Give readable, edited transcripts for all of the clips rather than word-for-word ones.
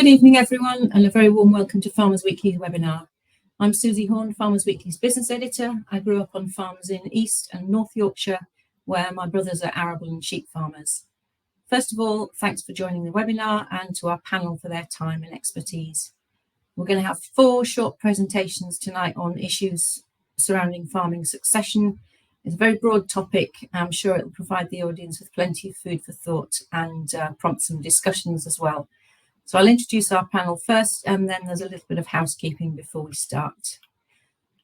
Good evening, everyone, and a very warm welcome to Farmers Weekly webinar. I'm Susie Horn, Farmers Weekly's business editor. I grew up on farms in East and North Yorkshire, where my brothers are arable and sheep farmers. First of all, thanks for joining the webinar and to our panel for their time and expertise. We're going to have 4 short presentations tonight on issues surrounding farming succession. It's a very broad topic. I'm sure it will provide the audience with plenty of food for thought and prompt some discussions as well. So I'll introduce our panel first, and then there's a little bit of housekeeping before we start.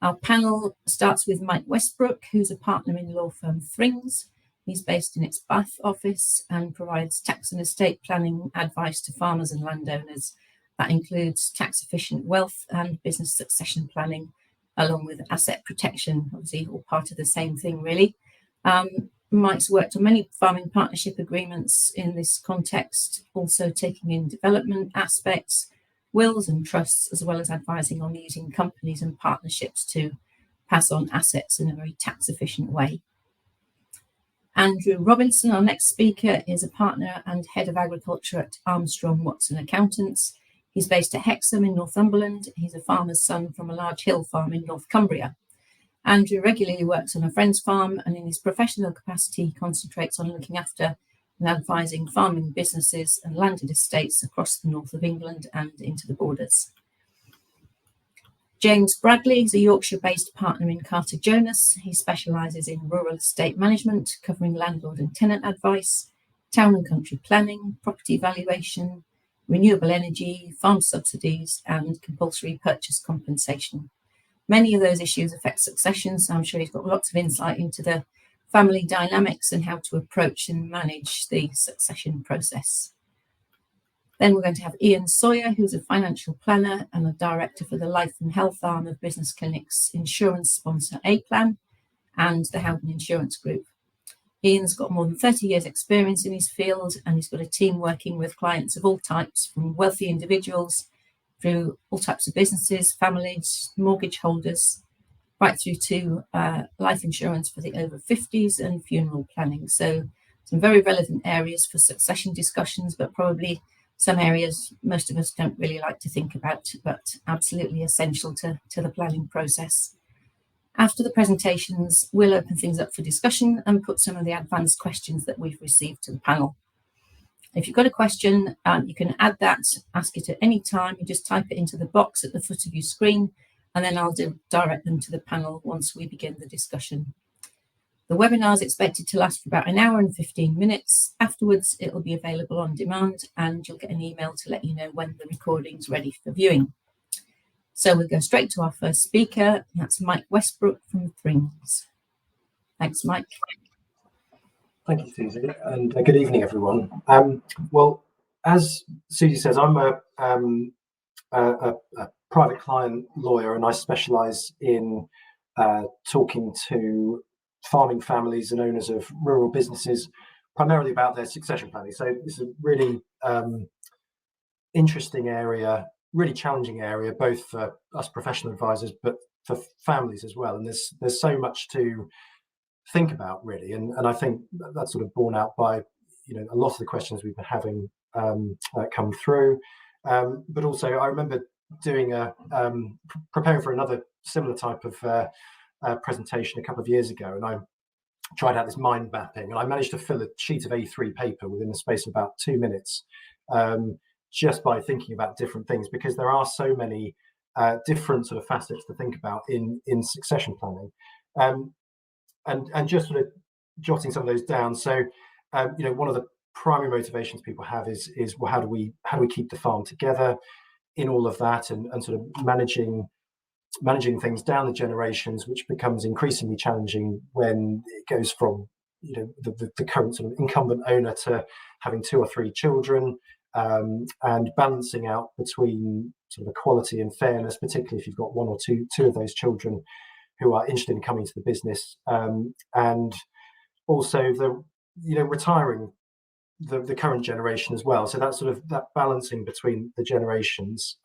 Our panel starts with Mike Westbrook, who's a partner in law firm Thrings. He's based in its Bath office and provides tax and estate planning advice to farmers and landowners. That includes tax-efficient wealth and business succession planning, along with asset protection, obviously all part of the same thing, really. Mike's worked on many farming partnership agreements in this context, also taking in development aspects, wills and trusts, as well as advising on using companies and partnerships to pass on assets in a very tax-efficient way. Andrew Robinson, our next speaker, is a partner and head of agriculture at Armstrong Watson Accountants. He's based at Hexham in Northumberland. He's a farmer's son from a large hill farm in North Cumbria. Andrew regularly works on a friend's farm, and in his professional capacity concentrates on looking after and advising farming businesses and landed estates across the north of England and into the borders. James Bradley is a Yorkshire-based partner in Carter Jonas. He specialises in rural estate management, covering landlord and tenant advice, town and country planning, property valuation, renewable energy, farm subsidies, and compulsory purchase compensation. Many of those issues affect succession, so I'm sure he's got lots of insight into the family dynamics and how to approach and manage the succession process. Then we're going to have Ian Sawyer, who's a financial planner and a director for the life and health arm of Business Clinic's insurance sponsor A-Plan and the Howden Insurance Group. Ian's got more than 30 years experience in his field, and he's got a team working with clients of all types, from wealthy individuals through all types of businesses, families, mortgage holders, right through to life insurance for the over 50s and funeral planning. So some very relevant areas for succession discussions, but probably some areas most of us don't really like to think about, but absolutely essential to the planning process. After the presentations, we'll open things up for discussion and put some of the advanced questions that we've received to the panel. If you've got a question, you can add that, ask it at any time. You just type it into the box at the foot of your screen, and then I'll direct them to the panel once we begin the discussion. The webinar is expected to last for about an hour and 15 minutes. Afterwards, it will be available on demand, and you'll get an email to let you know when the recording's ready for viewing. So we'll go straight to our first speaker, and that's Mike Westbrook from Thrings. Thanks, Mike. Thank you, Susie, and good evening, everyone. Well, as Susie says, I'm a private client lawyer, and I specialise in talking to farming families and owners of rural businesses, primarily about their succession planning. So it's a really interesting area, really challenging area, both for us professional advisors, but for families as well. And there's so much to think about, really, and I think that's sort of borne out by a lot of the questions we've been having come through, but also I remember doing preparing for another similar type of presentation a couple of years ago, and I tried out this mind mapping, and I managed to fill a sheet of A3 paper within the space of about 2 minutes, just by thinking about different things, because there are so many different sort of facets to think about in succession planning. And just sort of jotting some of those down. So, one of the primary motivations people have is well, how do we keep the farm together in all of that, and sort of managing things down the generations, which becomes increasingly challenging when it goes from the current sort of incumbent owner to having 2 or 3 children, and balancing out between sort of equality and fairness, particularly if you've got 1 or 2 of those children who are interested in coming to the business, and also retiring the current generation as well. So that's sort of that balancing between the generations,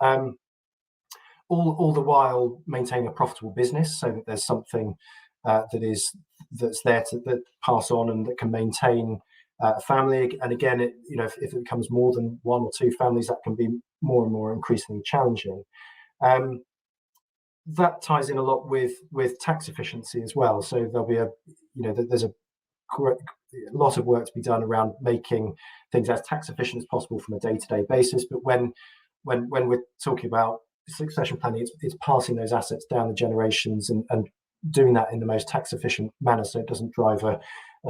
all the while maintaining a profitable business, so that there's something that's there to pass on and that can maintain family. And again, if it becomes more than one or two families, that can be more and more increasingly challenging. That ties in a lot with tax efficiency as well. So there'll be there's a lot of work to be done around making things as tax efficient as possible from a day-to-day basis. But when we're talking about succession planning, it's passing those assets down the generations and doing that in the most tax efficient manner, so it doesn't drive a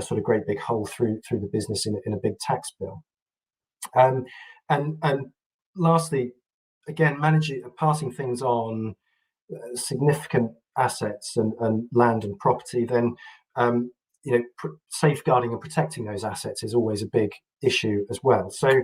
sort of great big hole through the business in a big tax bill. And lastly, again, passing things on significant assets and land and property, then safeguarding and protecting those assets is always a big issue as well. So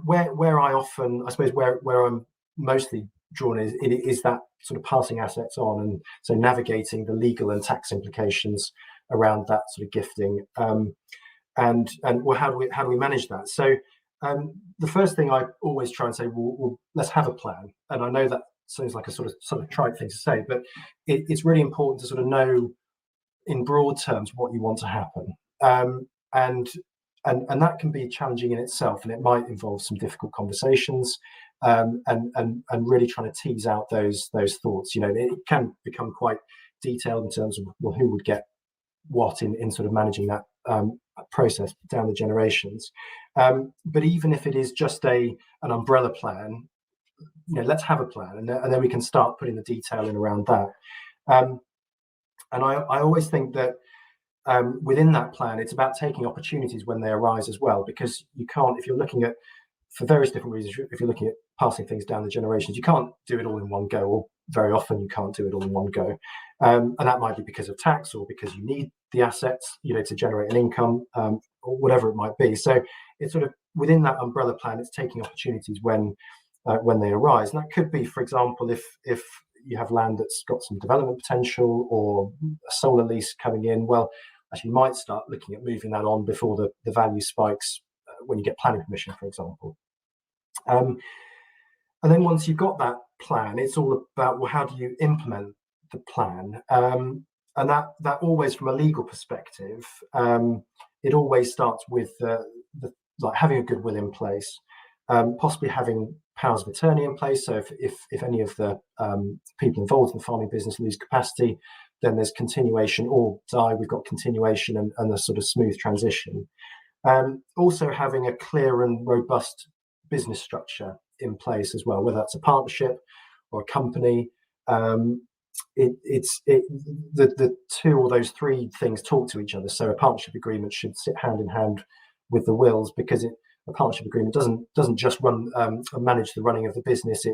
where I suppose where I'm mostly drawn is that sort of passing assets on, and so navigating the legal and tax implications around that sort of gifting, and well, how do we manage that? So the first thing I always try and say, well, let's have a plan. And I know that sounds like a sort of trite thing to say, but it's really important to sort of know in broad terms what you want to happen, and that can be challenging in itself, and it might involve some difficult conversations, and really trying to tease out those thoughts. It can become quite detailed in terms of, well, who would get what in sort of managing that process down the generations. But even if it is just an umbrella plan, let's have a plan, and then we can start putting the detail in around that. And I always think that within that plan, it's about taking opportunities when they arise as well, because you can't, if you're looking at, for various different reasons, if you're looking at passing things down the generations, you can't do it all in one go, or very often you can't do it all in one go. And that might be because of tax, or because you need the assets, to generate an income, or whatever it might be. So it's sort of within that umbrella plan, it's taking opportunities when they arise. And that could be, for example, if you have land that's got some development potential, or a solar lease coming in, well, actually you might start looking at moving that on before the value spikes when you get planning permission, for example. And then once you've got that plan, it's all about, well, how do you implement the plan? And that always, from a legal perspective, it always starts with like having a goodwill in place, possibly having powers of attorney in place. So if any of the people involved in the farming business lose capacity, then there's continuation, or die, we've got continuation and a sort of smooth transition. Also having a clear and robust business structure in place as well, whether that's a partnership or a company. The two or those three things talk to each other. So a partnership agreement should sit hand in hand with the wills, because a partnership agreement doesn't just manage the running of the business.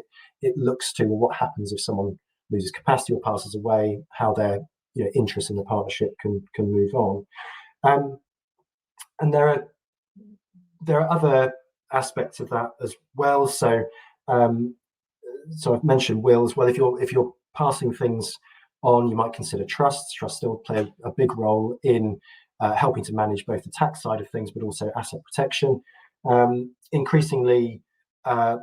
It looks to what happens if someone loses capacity or passes away, how their interest in the partnership can move on. And there are other aspects of that as well. So I've mentioned wills. Well, if you're passing things on, you might consider trusts. Trusts still play a big role in helping to manage both the tax side of things, but also asset protection. Increasingly,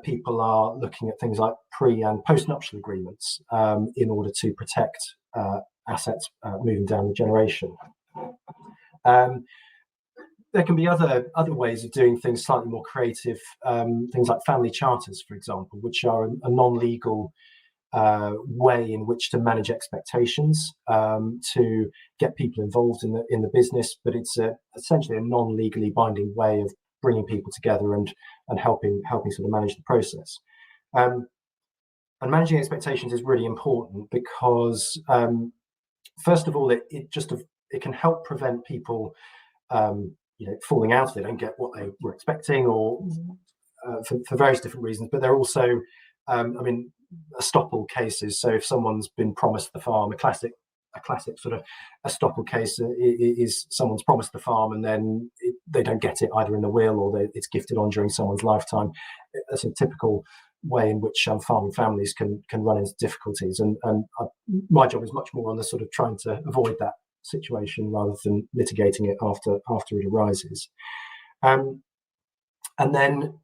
people are looking at things like pre- and post-nuptial agreements in order to protect assets moving down the generation. There can be other ways of doing things slightly more creative, things like family charters, for example, which are a non-legal way in which to manage expectations, to get people involved in the business, but it's essentially a non-legally binding way of bringing people together and helping sort of manage the process. And managing expectations is really important because, first of all, it can help prevent people falling out if they don't get what they were expecting, or for various different reasons. But there are also, estoppel cases. So if someone's been promised the farm, a classic sort of estoppel case is someone's promised the farm and then they don't get it either in the will or it's gifted on during someone's lifetime. That's a typical way in which farming families can run into difficulties. And my job is much more on the sort of trying to avoid that situation rather than litigating it after it arises. And then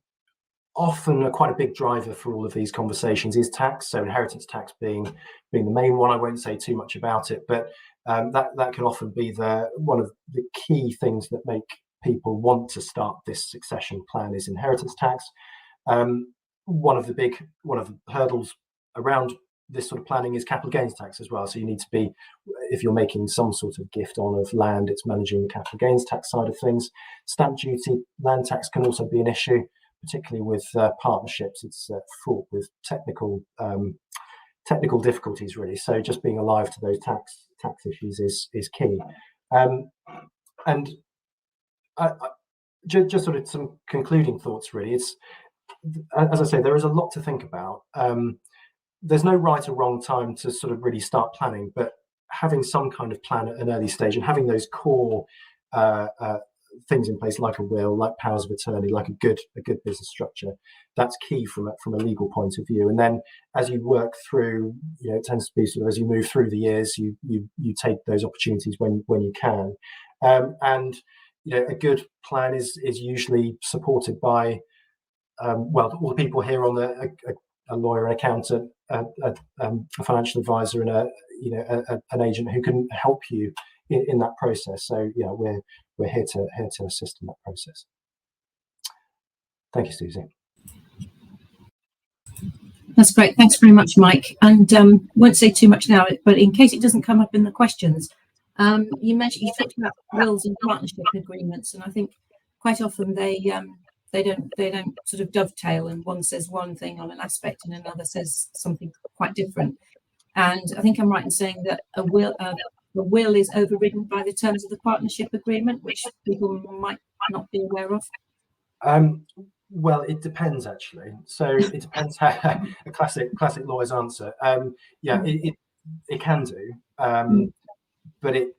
often quite a big driver for all of these conversations is tax. So inheritance tax being the main one. I won't say too much about it, but that can often be one of the key things that make people want to start this succession plan is inheritance tax. One of the hurdles around this sort of planning is capital gains tax as well. So you need to be, if you're making some sort of gift on of land, it's managing the capital gains tax side of things. Stamp duty, land tax can also be an issue, particularly with partnerships. It's fraught with technical difficulties, really. So just being alive to those tax issues is key. And just sort of some concluding thoughts, really. It's, as I say, there is a lot to think about. There's no right or wrong time to sort of really start planning, but having some kind of plan at an early stage and having those core things in place, like a will, like powers of attorney, like a good business structure, that's key from a legal point of view. And then as you work through, it tends to be sort of as you move through the years, you take those opportunities when you can. And a good plan is usually supported by all the people here on a lawyer, an accountant, a financial advisor, and an agent who can help you in that process. So we're here to assist in that process. Thank you, Susie. That's great. Thanks very much, Mike. And won't say too much now, but in case it doesn't come up in the questions, you talked about wills and partnership agreements, and I think quite often they don't sort of dovetail, and one says one thing on an aspect and another says something quite different. And I think I'm right in saying that a will is overridden by the terms of the partnership agreement, which people might not be aware of. Well, it depends, actually. So it depends how a classic lawyer's answer. It can do, but it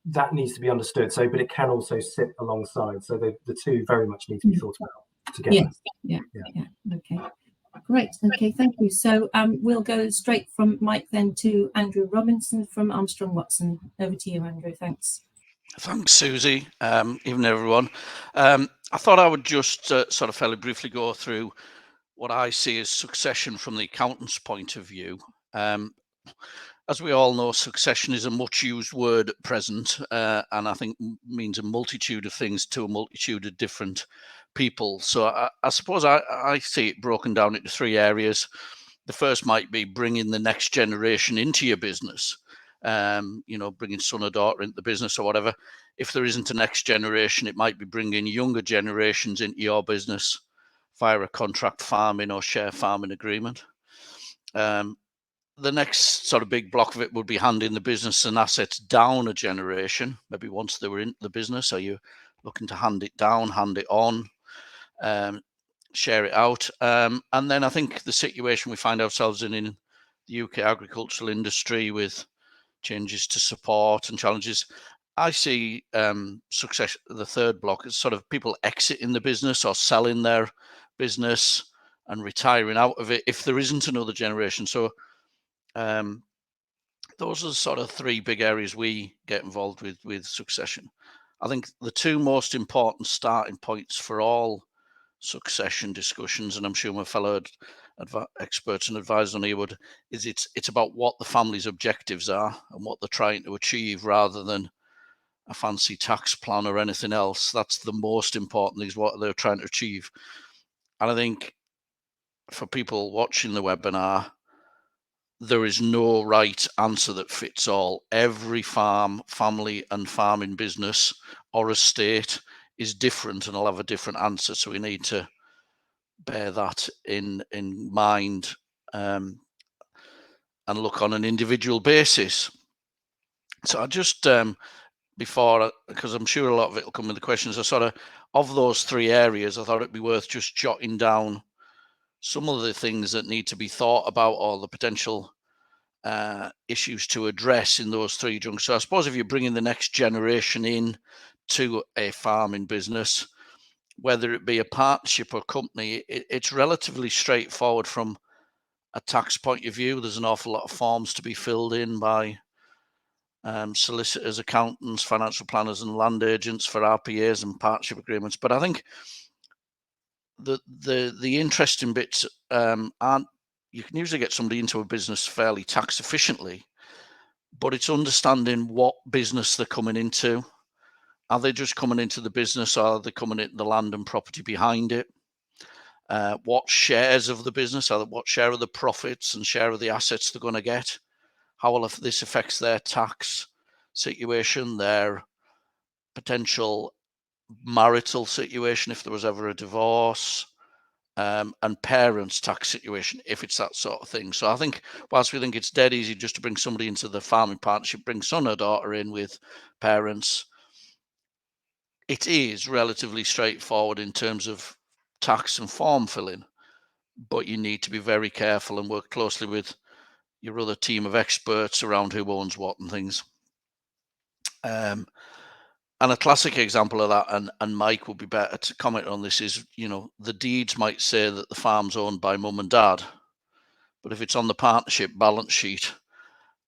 that needs to be understood. So, but it can also sit alongside. So the two very much need to be thought about together. Yeah. Okay, great. Okay, thank you. So we'll go straight from Mike then to Andrew Robinson from Armstrong Watson. Over to you, Andrew. Thanks. Thanks, Susie. Evening, everyone. I thought I would just sort of fairly briefly go through what I see as succession from the accountant's point of view. As we all know, succession is a much used word at present, and I think means a multitude of things to a multitude of different people. So I suppose I see it broken down into three areas. The first might be bringing the next generation into your business, bringing son or daughter into the business or whatever. If there isn't a next generation, it might be bringing younger generations into your business via a contract farming or share farming agreement. The next sort of big block of it would be handing the business and assets down a generation. Maybe once they were in the business, are you looking to hand it down, hand it on, share it out? And then I think the situation we find ourselves in the UK agricultural industry with changes to support and challenges, I see success, the third block, is sort of people exiting the business or selling their business and retiring out of it if there isn't another generation. So those are the sort of three big areas we get involved with succession. I think the two most important starting points for all succession discussions, and I'm sure my fellow experts and advisors on here would, is it's about what the family's objectives are and what they're trying to achieve, rather than a fancy tax plan or anything else. That's the most important thing, is what they're trying to achieve. And I think for people watching the webinar, there is no right answer that fits all. Every farm, family and farming business or estate is different and will have a different answer. So we need to bear that in mind and look on an individual basis. So I just, before, because I'm sure a lot of it will come with the questions, I sort of those three areas, I thought it'd be worth just jotting down some of the things that need to be thought about, or the potential issues to address in those three junctions. So I suppose if you're bringing the next generation in to a farming business, whether it be a partnership or company, it's relatively straightforward from a tax point of view. There's an awful lot of forms to be filled in by solicitors, accountants, financial planners and land agents for RPAs and partnership agreements. But I think the interesting bits aren't, you can usually get somebody into a business fairly tax efficiently, but it's understanding what business they're coming into, Are they just coming into the business, or are they coming into the land and property behind it? What shares of the business, what share of the profits and share of the assets they're going to get? How will this affects their tax situation, their potential marital situation if there was ever a divorce, and parents' tax situation if it's that sort of thing. So I think whilst we think it's dead easy just to bring somebody into the farming partnership, bring son or daughter in with parents, it is relatively straightforward in terms of tax and form filling, but you need to be very careful and work closely with your other team of experts around who owns what and things. And a classic example of that, and Mike would be better to comment on this, is, the deeds might say that the farm's owned by mum and dad, but if it's on the partnership balance sheet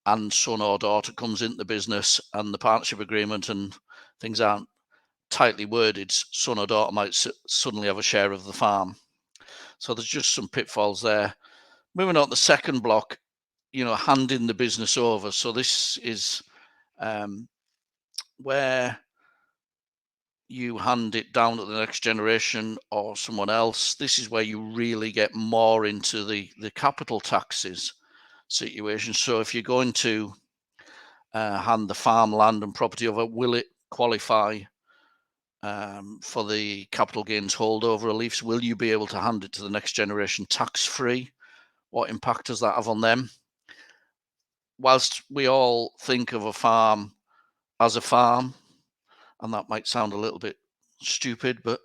and son or daughter comes into the business and the partnership agreement and things aren't tightly worded, son or daughter might suddenly have a share of the farm. So there's just some pitfalls there. Moving on to the second block, handing the business over. So this is where you hand it down to the next generation or someone else. This is where you really get more into the capital taxes situation. So if you're going to hand the farm, land and property over, will it qualify for the capital gains holdover reliefs? Will you be able to hand it to the next generation tax-free? What impact does that have on them? Whilst we all think of a farm as a farm, and that might sound a little bit stupid, but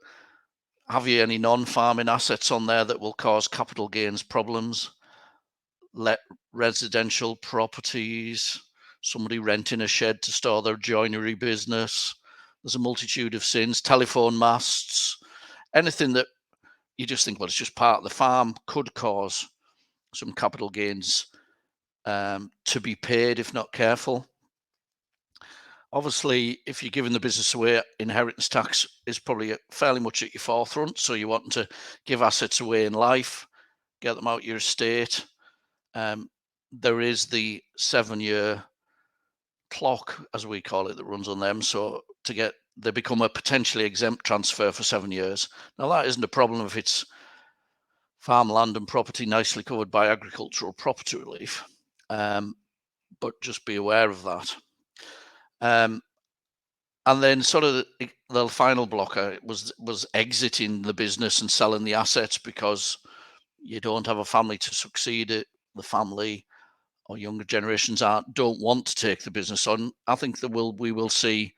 have you any non-farming assets on there that will cause capital gains problems? Residential properties, somebody renting a shed to store their joinery business. There's a multitude of sins, telephone masts, anything that you just think, well, it's just part of the farm, could cause some capital gains to be paid if not careful. Obviously, if you're giving the business away, inheritance tax is probably fairly much at your forefront. So you want to give assets away in life, get them out your estate. There is the 7-year clock, as we call it, that runs on them. So they become a potentially exempt transfer for 7 years. Now, that isn't a problem if it's farm, land and property nicely covered by agricultural property relief. But just be aware of that. And then sort of the final blocker was exiting the business and selling the assets because you don't have a family to succeed it. The family or younger generations don't want to take the business on. I think we will see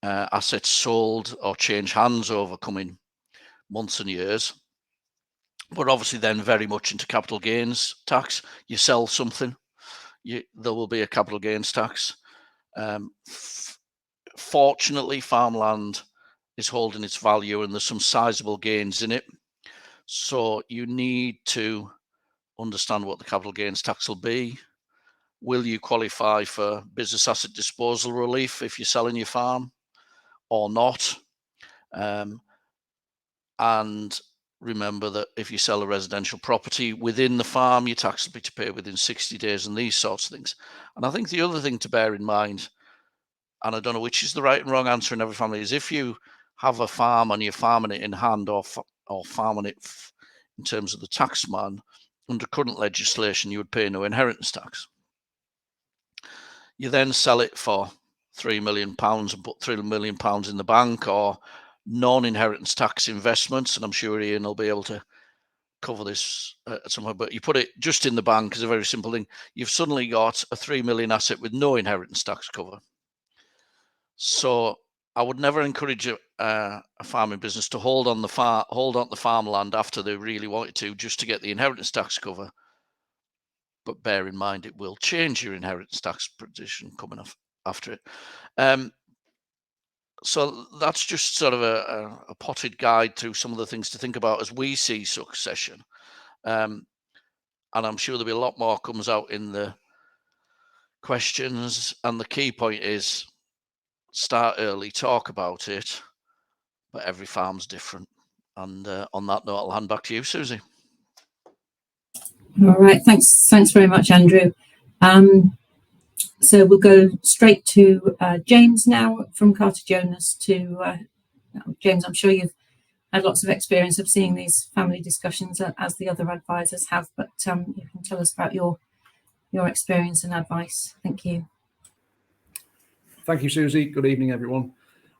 assets sold or change hands over coming months and years. But obviously then very much into capital gains tax. You sell something, there will be a capital gains tax. Fortunately, farmland is holding its value and there's some sizable gains in it. So you need to understand what the capital gains tax will be. Will you qualify for business asset disposal relief if you're selling your farm or not? And remember that if you sell a residential property within the farm, your tax will be to pay within 60 days and these sorts of things. And I think the other thing to bear in mind, and I don't know which is the right and wrong answer in every family, is if you have a farm and you're farming it in hand or farming it in terms of the tax man, under current legislation, you would pay no inheritance tax. You then sell it for £3 million and put £3 million in the bank, or non-inheritance tax investments, and I'm sure Ian will be able to cover this at some point, but you put it just in the bank is a very simple thing. You've suddenly got a 3 million asset with no inheritance tax cover. So I would never encourage a farming business to hold on the farmland after they really wanted to, just to get the inheritance tax cover. But bear in mind, it will change your inheritance tax position coming after it. So that's just sort of a potted guide through some of the things to think about as we see succession. And I'm sure there'll be a lot more comes out in the questions. And the key point is start early, talk about it, but every farm's different. And on that note, I'll hand back to you, Susie. All right, thanks very much, Andrew. So we'll go straight to James now from Carter Jonas. James, I'm sure you've had lots of experience of seeing these family discussions as the other advisors have, but you can tell us about your experience and advice. Thank you. Thank you, Susie. Good evening, everyone.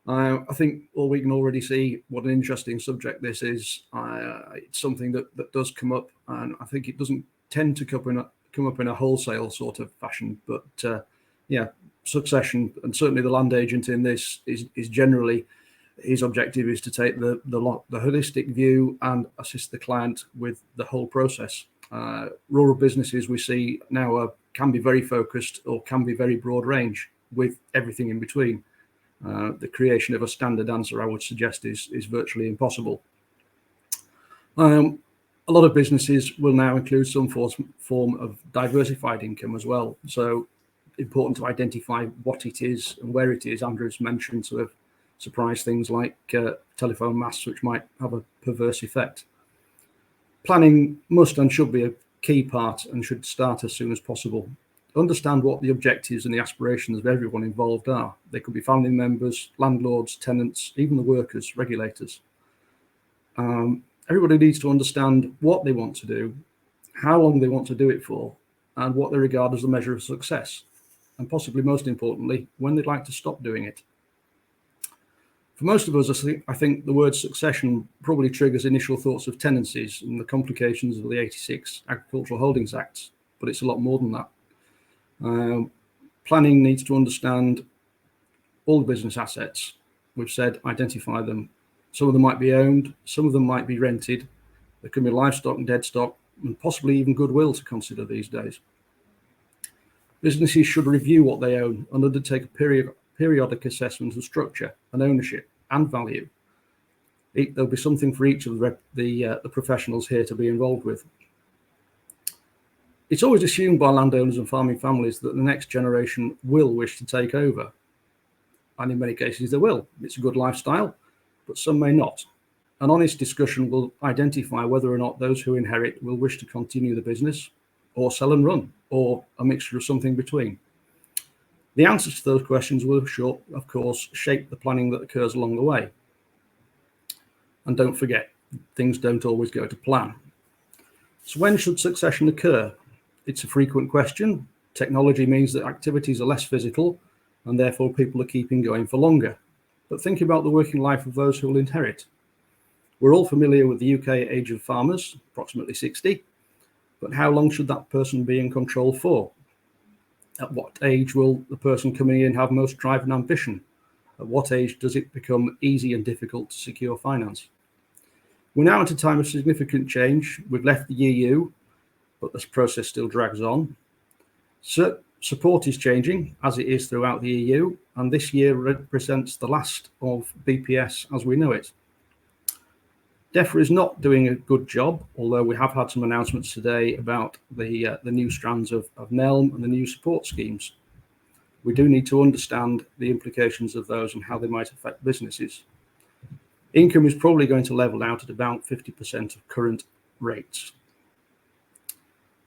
I think we can already see what an interesting subject this is. It's something that does come up, and I think it doesn't tend to come up in a wholesale sort of fashion. But yeah, succession, and certainly the land agent in this is generally, his objective is to take the holistic view and assist the client with the whole process. Rural businesses we see now can be very focused or can be very broad range with everything in between. The creation of a standard answer, I would suggest, is virtually impossible. A lot of businesses will now include some form of diversified income as well. So important to identify what it is and where it is. Andrew's mentioned sort of surprise things like telephone masts, which might have a perverse effect. Planning must and should be a key part and should start as soon as possible. Understand what the objectives and the aspirations of everyone involved are. They could be family members, landlords, tenants, even the workers, regulators. Everybody needs to understand what they want to do, how long they want to do it for, and what they regard as a measure of success. And possibly most importantly, when they'd like to stop doing it. For most of us, I think the word succession probably triggers initial thoughts of tenancies and the complications of the 86 Agricultural Holdings Acts, but it's a lot more than that. Planning needs to understand all the business assets. We've said identify them. Some of them might be owned, some of them might be rented. There can be livestock and dead stock, and possibly even goodwill to consider these days. Businesses should review what they own and undertake a periodic assessment of structure and ownership and value. There'll be something for each of the professionals here to be involved with. It's always assumed by landowners and farming families that the next generation will wish to take over. And in many cases they will. It's a good lifestyle, but some may not. An honest discussion will identify whether or not those who inherit will wish to continue the business or sell and run, or a mixture of something between. The answers to those questions will, of course, shape the planning that occurs along the way. And don't forget, things don't always go to plan. So when should succession occur? It's a frequent question. Technology means that activities are less physical and therefore people are keeping going for longer. But think about the working life of those who will inherit. We're all familiar with the UK age of farmers, approximately 60, but how long should that person be in control for? At what age will the person coming in have most drive and ambition? At what age does it become easy and difficult to secure finance? We're now at a time of significant change. We've left the EU, but this process still drags on. Support is changing, as it is throughout the EU, and this year represents the last of BPS as we know it. DEFRA is not doing a good job, although we have had some announcements today about the new strands of NELM and the new support schemes. We do need to understand the implications of those and how they might affect businesses. Income is probably going to level out at about 50% of current rates.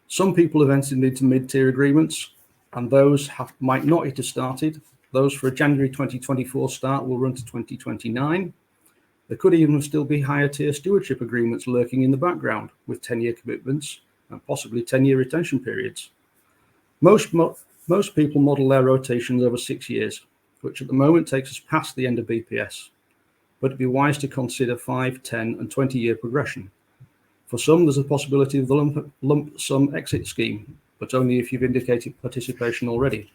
Some people have entered into mid-tier agreements, and those might not yet have started. Those for a January 2024 start will run to 2029. There could even still be higher tier stewardship agreements lurking in the background with 10-year commitments and possibly 10-year retention periods. Most people model their rotations over 6 years, which at the moment takes us past the end of BPS. But it'd be wise to consider 5, 10 and 20-year progression. For some, there's a possibility of the lump sum exit scheme, but only if you've indicated participation already.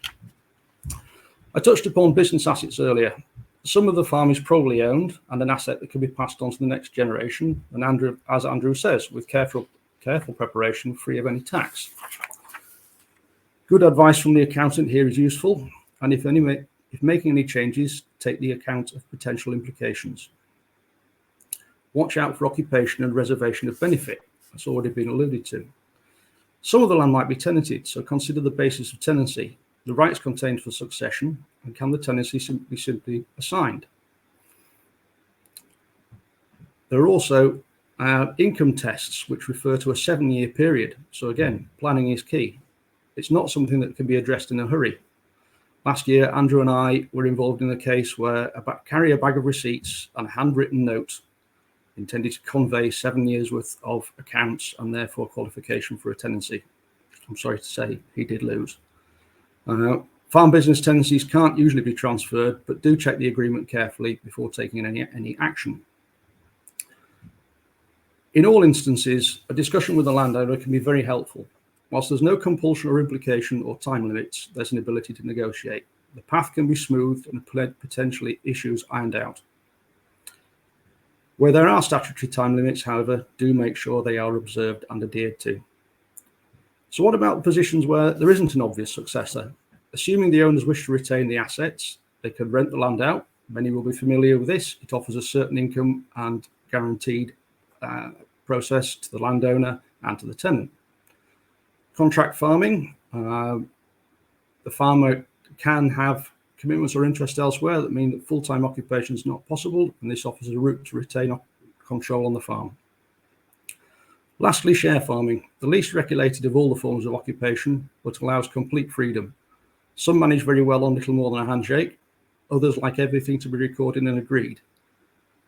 I touched upon business assets earlier. Some of the farm is probably owned and an asset that can be passed on to the next generation, and as Andrew says, with careful preparation, free of any tax. Good advice from the accountant here is useful, and if making any changes, take the account of potential implications. Watch out for occupation and reservation of benefit. That's already been alluded to. Some of the land might be tenanted, so consider the basis of tenancy, the rights contained for succession, and can the tenancy be simply assigned? There are also income tests, which refer to a 7-year period. So again, planning is key. It's not something that can be addressed in a hurry. Last year, Andrew and I were involved in a case where carry a bag of receipts and a handwritten note intended to convey 7 years worth of accounts and therefore qualification for a tenancy. I'm sorry to say he did lose. Farm business tenancies can't usually be transferred, but do check the agreement carefully before taking any action. In all instances, a discussion with the landowner can be very helpful. Whilst there's no compulsion or implication or time limits, there's an ability to negotiate. The path can be smoothed and potentially issues ironed out. Where there are statutory time limits, however, do make sure they are observed and adhered to. So what about positions where there isn't an obvious successor? Assuming the owners wish to retain the assets, they could rent the land out. Many will be familiar with this. It offers a certain income and guaranteed process to the landowner and to the tenant. Contract farming, the farmer can have commitments or interest elsewhere that mean that full-time occupation is not possible, and this offers a route to retain control on the farm. Lastly, share farming, the least regulated of all the forms of occupation, but allows complete freedom. Some manage very well on little more than a handshake. Others like everything to be recorded and agreed.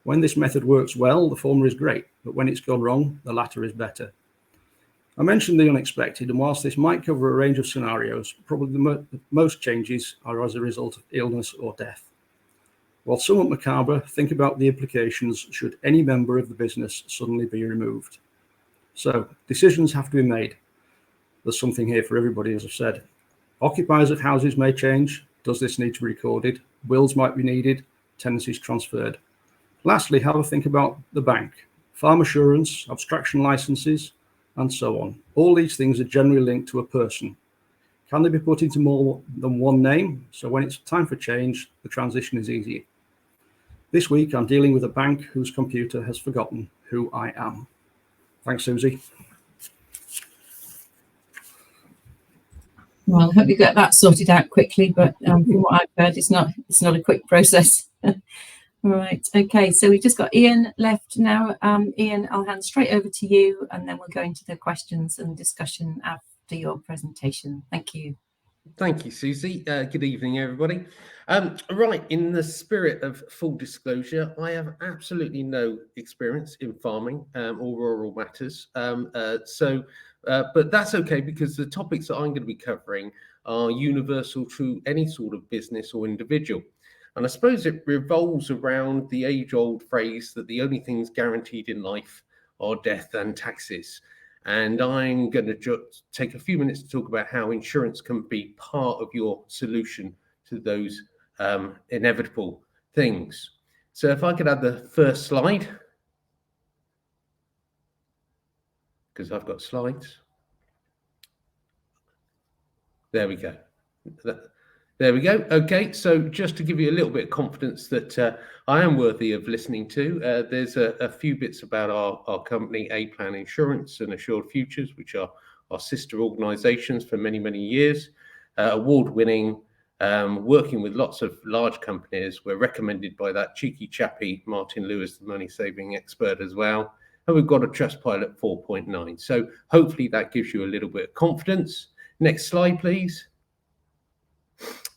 When this method works well, the former is great, but when it's gone wrong, the latter is better. I mentioned the unexpected, and whilst this might cover a range of scenarios, probably the most changes are as a result of illness or death. While somewhat macabre, think about the implications should any member of the business suddenly be removed. So, decisions have to be made. There's something here for everybody, as I've said. Occupiers of houses may change. Does this need to be recorded? Wills might be needed. Tenancies transferred. Lastly, have a think about the bank, farm assurance, abstraction licenses, and so on. All these things are generally linked to a person. Can they be put into more than one name? So when it's time for change, the transition is easy. This week, I'm dealing with a bank whose computer has forgotten who I am. Thanks, Susie. Well, I hope you get that sorted out quickly, but from what I've heard, it's not a quick process. Right, okay, so we've just got Ian left now. Ian, I'll hand straight over to you, and then we'll go into the questions and discussion after your presentation. Thank you. Thank you, Susie. Good evening, everybody. Right, in the spirit of full disclosure, I have absolutely no experience in farming or rural matters. But that's okay, because the topics that I'm going to be covering are universal to any sort of business or individual. And I suppose it revolves around the age-old phrase that the only things guaranteed in life are death and taxes. And I'm going to take a few minutes to talk about how insurance can be part of your solution to those inevitable things. So if I could have the first slide, because I've got slides. There we go. There we go. Okay, so just to give you a little bit of confidence that I am worthy of listening to, there's a few bits about our company, A-Plan Insurance and Assured Futures, which are our sister organisations for many, many years, award-winning, working with lots of large companies. We're recommended by that cheeky chappy, Martin Lewis, the money-saving expert as well. And we've got a Trustpilot 4.9. So hopefully that gives you a little bit of confidence. Next slide, please.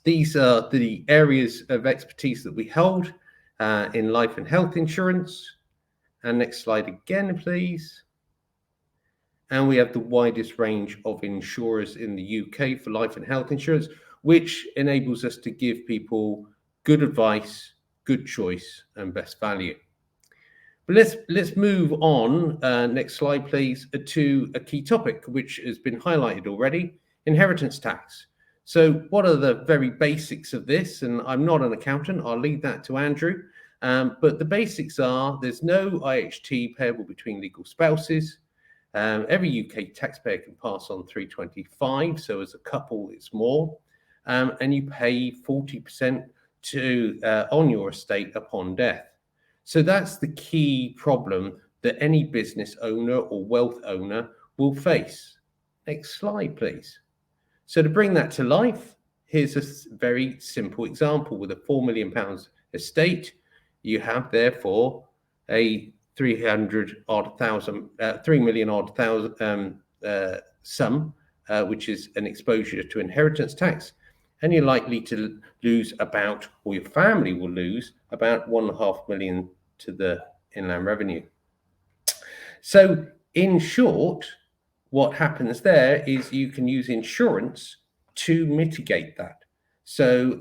These are the areas of expertise that we hold in life and health insurance. And next slide again, please. And we have the widest range of insurers in the UK for life and health insurance, which enables us to give people good advice, good choice, and best value. But let's move on, next slide, please, to a key topic, which has been highlighted already, inheritance tax. So what are the very basics of this? And I'm not an accountant, I'll leave that to Andrew. But the basics are there's no IHT payable between legal spouses. Every UK taxpayer can pass on 325, so as a couple it's more. And you pay 40% on your estate upon death. So that's the key problem that any business owner or wealth owner will face. Next slide, please. So to bring that to life, here's a very simple example. With a £4 million estate, you have therefore a 3 million odd thousand sum, which is an exposure to inheritance tax. and you're likely to lose about, or your family will lose about 1.5 million to the inland revenue. So in short, what happens there is you can use insurance to mitigate that. So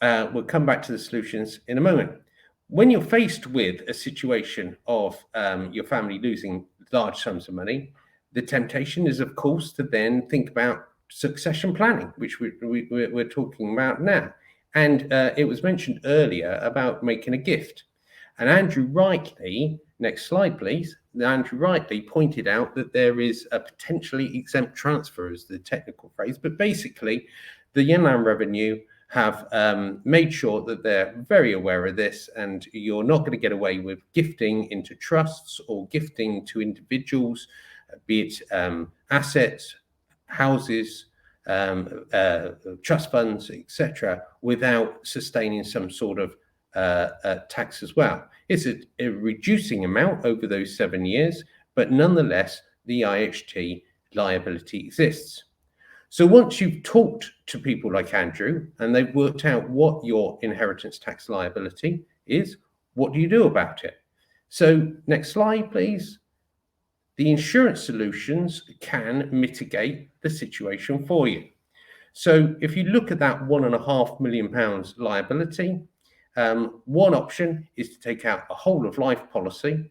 we'll come back to the solutions in a moment. When you're faced with a situation of your family losing large sums of money, the temptation is, of course, to then think about succession planning, which we're talking about now. And it was mentioned earlier about making a gift. And Andrew rightly, next slide, please. Andrew rightly pointed out that there is a potentially exempt transfer, is the technical phrase, but basically the Inland Revenue have made sure that they're very aware of this, and you're not going to get away with gifting into trusts or gifting to individuals, be it assets, houses, trust funds, etc., without sustaining some sort of tax as well. It's a reducing amount over those 7 years, but nonetheless, the IHT liability exists. So once you've talked to people like Andrew and they've worked out what your inheritance tax liability is, what do you do about it? So next slide, please. The insurance solutions can mitigate the situation for you. So if you look at that £1.5 million liability, one option is to take out a whole of life policy.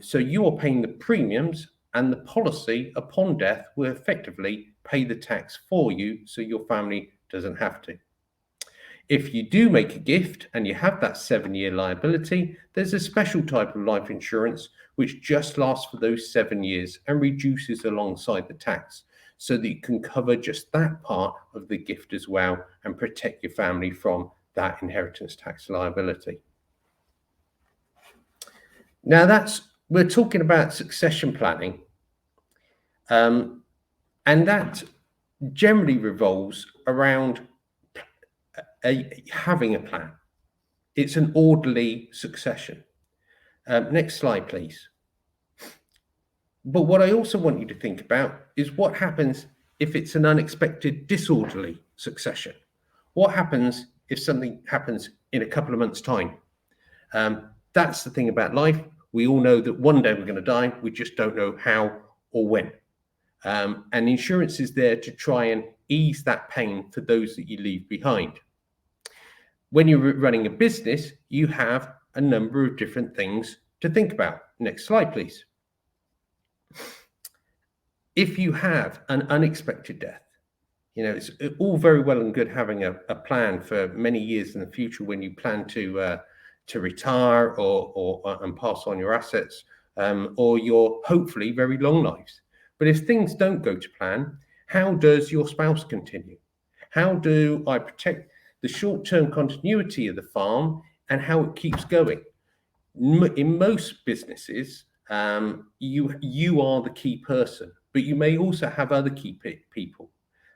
So you are paying the premiums, and the policy upon death will effectively pay the tax for you, so your family doesn't have to. If you do make a gift and you have that 7-year liability, there's a special type of life insurance which just lasts for those 7 years and reduces alongside the tax, so that you can cover just that part of the gift as well and protect your family from that inheritance tax liability. Now we're talking about succession planning, and that generally revolves around having a plan. It's an orderly succession. Next slide, please. But what I also want you to think about is what happens if it's an unexpected disorderly succession. What happens if something happens in a couple of months' time? That's the thing about life. We all know that one day we're going to die. We just don't know how or when. And insurance is there to try and ease that pain for those that you leave behind. When you're running a business, you have a number of different things to think about. Next slide, please. If you have an unexpected death, it's all very well and good having a plan for many years in the future when you plan to retire or and pass on your assets, or your hopefully very long lives. But if things don't go to plan, how does your spouse continue? How do I protect the short-term continuity of the farm and how it keeps going? In most businesses, you are the key person, but you may also have other key people.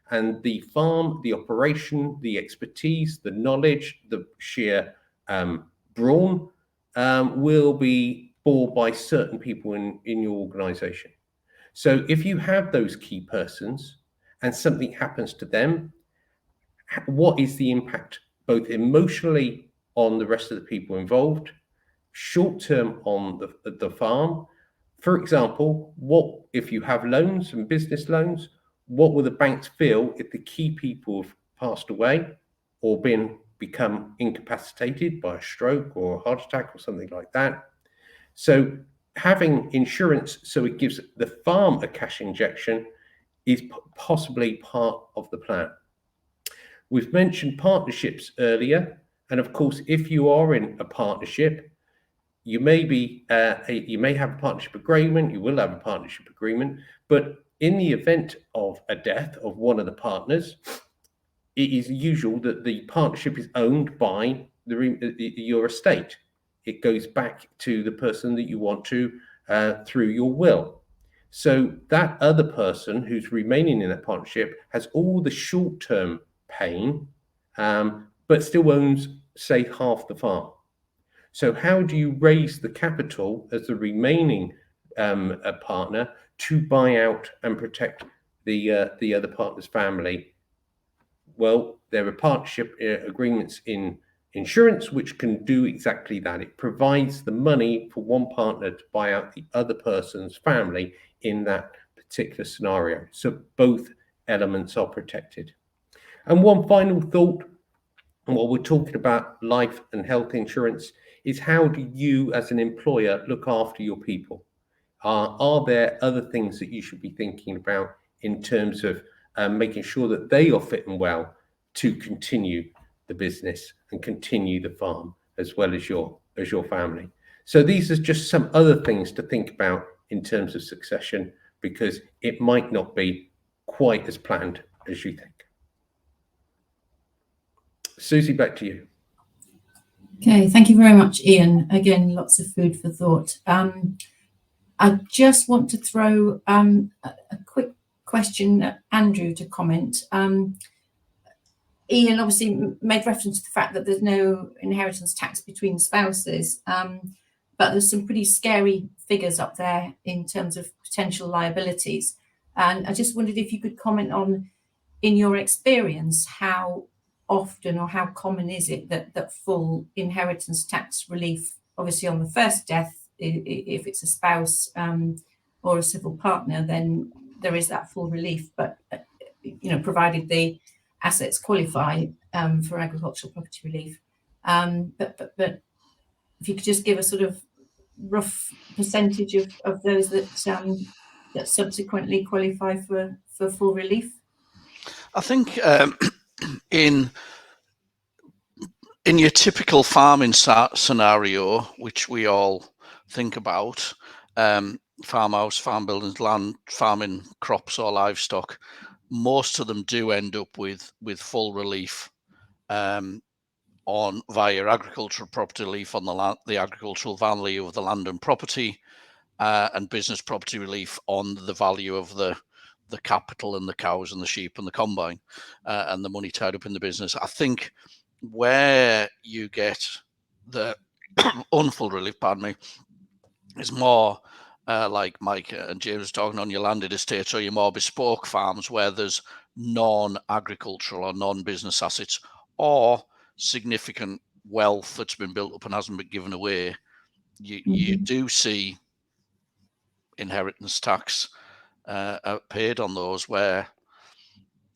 And the farm, the operation, the expertise, the knowledge, the sheer brawn will be bore by certain people in your organization. So if you have those key persons and something happens to them, what is the impact, both emotionally on the rest of the people involved, short-term on the farm? For example, what if you have loans and business loans? What will the banks feel if the key people have passed away or become incapacitated by a stroke or a heart attack or something like that? So having insurance so it gives the farm a cash injection is possibly part of the plan. We've mentioned partnerships earlier, and of course, if you are in a partnership, you may have a partnership agreement, you will have a partnership agreement, but in the event of a death of one of the partners, it is usual that the partnership is owned by your estate. It goes back to the person that you want to through your will. So that other person who's remaining in that partnership has all the short-term pain, but still owns, say, half the farm. So how do you raise the capital as the remaining partner to buy out and protect the other partner's family Well, there are partnership agreements in insurance which can do exactly that. It provides the money for one partner to buy out the other person's family in that particular scenario. So both elements are protected. And one final thought, and while we're talking about life and health insurance, is how do you as an employer look after your people? Are there other things that you should be thinking about in terms of making sure that they are fit and well to continue the business and continue the farm as well as your family? So these are just some other things to think about in terms of succession, because it might not be quite as planned as you think. Susie, back to you. Okay, thank you very much, Ian. Again, lots of food for thought. I just want to throw a quick question at Andrew to comment. Ian obviously made reference to the fact that there's no inheritance tax between spouses, but there's some pretty scary figures up there in terms of potential liabilities. And I just wondered if you could comment on, in your experience, how often or how common is it that full inheritance tax relief, obviously on the first death, if it's a spouse or a civil partner, then there is that full relief, but provided the assets qualify for agricultural property relief. But if you could just give a sort of rough percentage of those that subsequently qualify for full relief. I think in your typical farming scenario, which we all think about, farmhouse, farm buildings, land, farming, crops or livestock, most of them do end up with full relief on via agricultural property relief on the agricultural value of the land and property, and business property relief on the value of the capital and the cows and the sheep and the combine, and the money tied up in the business. I think where you get the unfull relief, pardon me, is more like Mike and James was talking on your landed estates or your more bespoke farms where there's non-agricultural or non-business assets or significant wealth that's been built up and hasn't been given away. You do see inheritance tax paid on those where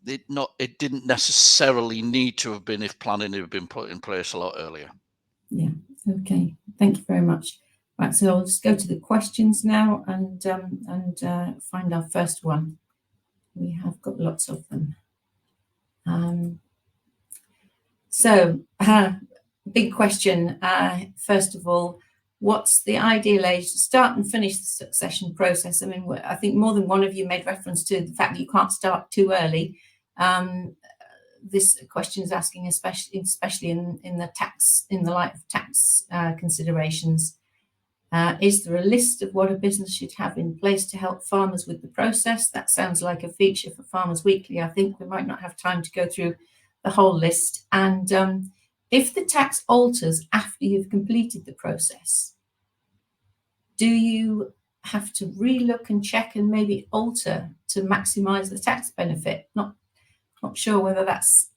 it didn't necessarily need to have been if planning had been put in place a lot earlier. Yeah. Okay. Thank you very much. Right. So I'll just go to the questions now and find our first one. We have got lots of them. Big question. First of all, what's the ideal age to start and finish the succession process? I mean, I think more than one of you made reference to the fact that you can't start too early. This question is asking, especially in the light of tax considerations. Is there a list of what a business should have in place to help farmers with the process? That sounds like a feature for Farmers Weekly. I think we might not have time to go through the whole list. And if the tax alters after you've completed the process, do you have to relook and check and maybe alter to maximize the tax benefit? Not sure whether that's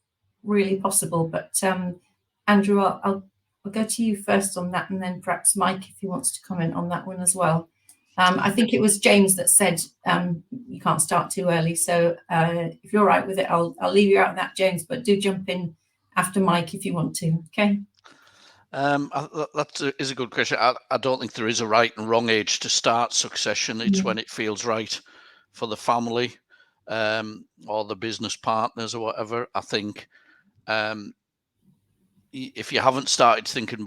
really possible, but Andrew, I'll go to you first on that, and then perhaps Mike, if he wants to comment on that one as well. I think it was James that said you can't start too early. So if you're all right with it, I'll leave you out of that, James, but do jump in after Mike if you want to. Okay. That is a good question. I don't think there is a right and wrong age to start succession. It's when it feels right for the family or the business partners or whatever. I think if you haven't started thinking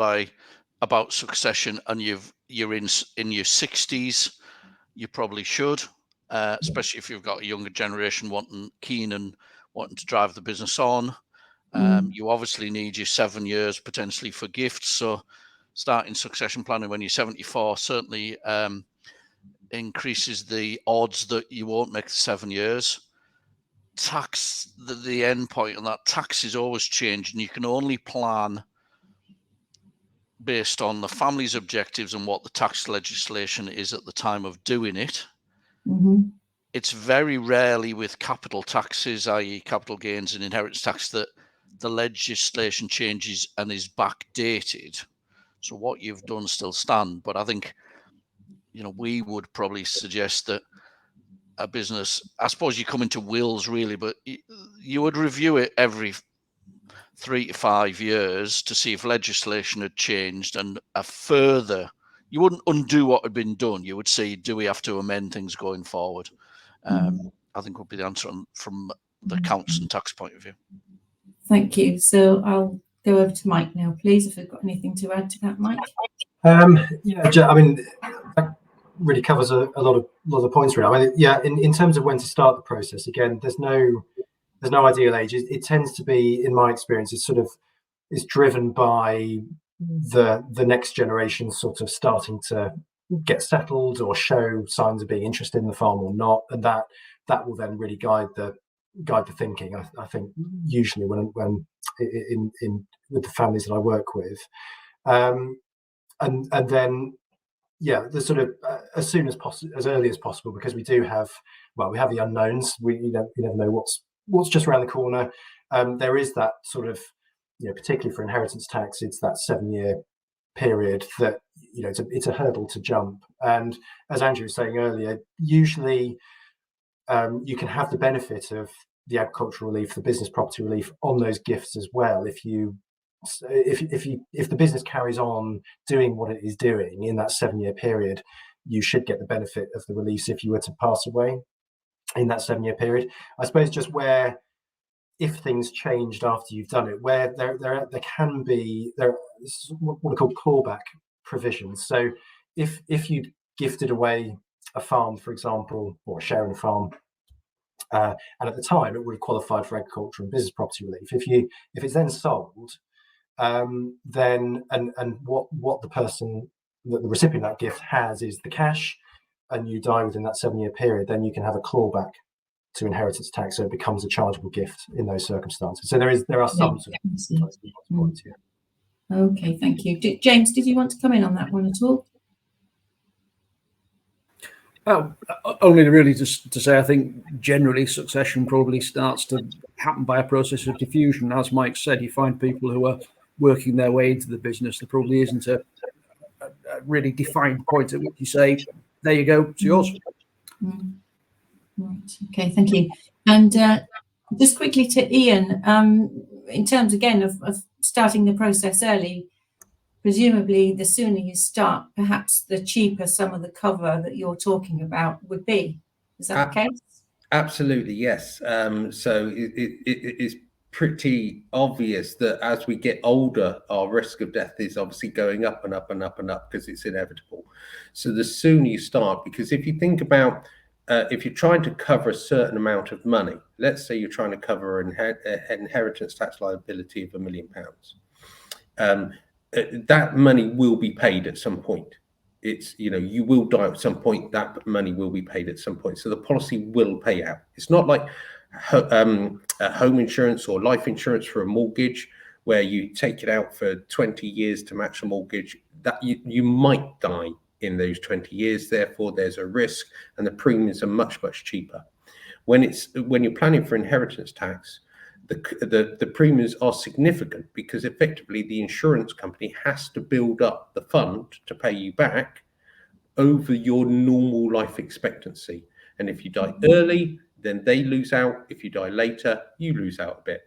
about succession and you're in your 60s, you probably should, especially if you've got a younger generation keen and wanting to drive the business on. You obviously need your 7 years potentially for gifts. So starting succession planning when you're 74 certainly increases the odds that you won't make the 7 years. Tax, the end point on that, tax is always changing. You can only plan based on the family's objectives and what the tax legislation is at the time of doing it. it's very rarely with capital taxes, i.e. capital gains and inheritance tax, that the legislation changes and is backdated. So what you've done still stand. But I think, we would probably suggest that a business, I suppose you come into wills really, but you would review it every 3 to 5 years to see if legislation had changed, and you wouldn't undo what had been done. You would see, do we have to amend things going forward? I think would be the answer from the accounts and tax point of view. Thank you. So I'll go over to Mike now, please, if you've got anything to add to that, Mike. Yeah, I mean, that really covers a lot of points, really. I mean, yeah, in terms of when to start the process, again, there's no ideal age. It tends to be, in my experience, it's driven by the next generation sort of starting to get settled or show signs of being interested in the farm or not, and that will then really guide the thinking. I think usually when in with the families that I work with, and then the sort of as soon as possible, as early as possible, because we have the unknowns. You never know what's just around the corner. There is that sort of, particularly for inheritance tax, it's that 7-year period that it's a hurdle to jump. And as Andrew was saying earlier, usually you can have the benefit of the agricultural relief, the business property relief on those gifts as well. If the business carries on doing what it is doing in that 7-year period, you should get the benefit of the release if you were to pass away in that 7-year period. I suppose just where, if things changed after you've done it, where there can be what are called clawback provisions. So if you'd gifted away a farm, for example, or a share in a farm, and at the time it would have qualified for agricultural and business property relief. If it's then sold, then what the recipient of that gift has is the cash, and you die within that 7-year period, then you can have a clawback to inheritance tax, so it becomes a chargeable gift in those circumstances. So there are some sort of points here. Okay, thank you. James, did you want to come in on that one at all? Only really just to say, I think generally succession probably starts to happen by a process of diffusion. As Mike said, you find people who are working their way into the business. There probably isn't a really defined point at which you say, there you go, it's yours. Right. Okay, thank you. And just quickly to Ian, in terms again of starting the process early, presumably the sooner you start, perhaps the cheaper some of the cover that you're talking about would be. Is that the case? Absolutely, yes. So it is pretty obvious that as we get older, our risk of death is obviously going up and up and up and up, because it's inevitable. So the sooner you start, because if you think about if you're trying to cover a certain amount of money, let's say you're trying to cover an inheritance tax liability of £1 million, that money will be paid at some point. It's, you will die at some point, that money will be paid at some point. So the policy will pay out. It's not like home insurance or life insurance for a mortgage, where you take it out for 20 years to match a mortgage, that you might die in those 20 years. Therefore, there's a risk, and the premiums are much, much cheaper. When you're planning for inheritance tax, the premiums are significant, because effectively the insurance company has to build up the fund to pay you back over your normal life expectancy. And if you die early, then they lose out. If you die later, you lose out a bit.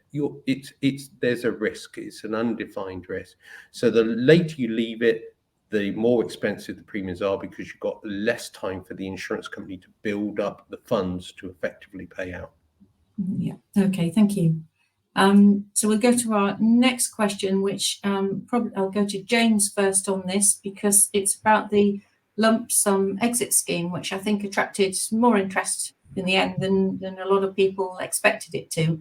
There's a risk. It's an undefined risk. So the later you leave it, the more expensive the premiums are, because you've got less time for the insurance company to build up the funds to effectively pay out. Yeah. Okay. Thank you. So we'll go to our next question, which probably I'll go to James first on this, because it's about the lump sum exit scheme, which I think attracted more interest in the end than a lot of people expected it to.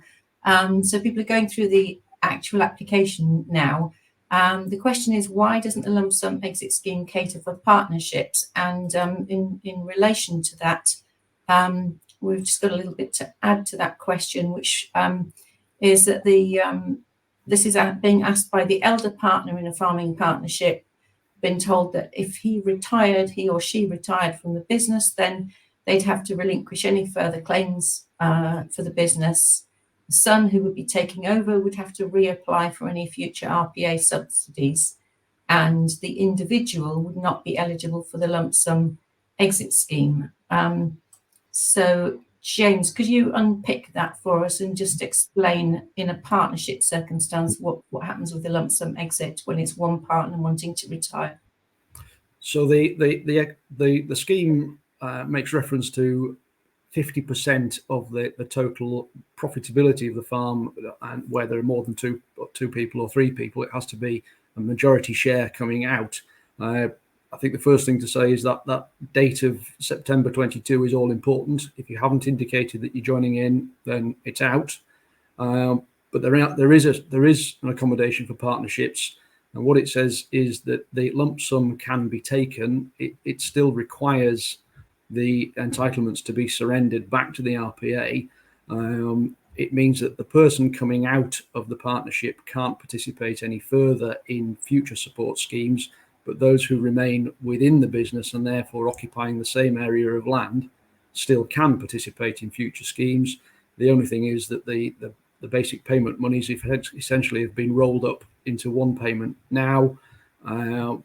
So people are going through the actual application now. The question is, why doesn't the lump sum exit scheme cater for partnerships? And in relation to that, we've just got a little bit to add to that question, which is that this is being asked by the elder partner in a farming partnership, been told that if he or she retired from the business, then they'd have to relinquish any further claims for the business. The son who would be taking over would have to reapply for any future RPA subsidies, and the individual would not be eligible for the lump sum exit scheme. So James, could you unpick that for us and just explain in a partnership circumstance what happens with the lump sum exit when it's one partner wanting to retire? So the scheme makes reference to 50% of the total profitability of the farm, and where there are more than two people or three people, it has to be a majority share coming out. I think the first thing to say is that that date of September 22 is all important. If you haven't indicated that you're joining in, then it's out. But there is an accommodation for partnerships, and what it says is that the lump sum can be taken. It still requires the entitlements to be surrendered back to the RPA. It means that the person coming out of the partnership can't participate any further in future support schemes, but those who remain within the business and therefore occupying the same area of land still can participate in future schemes. The only thing is that the basic payment monies essentially have been rolled up into one payment now,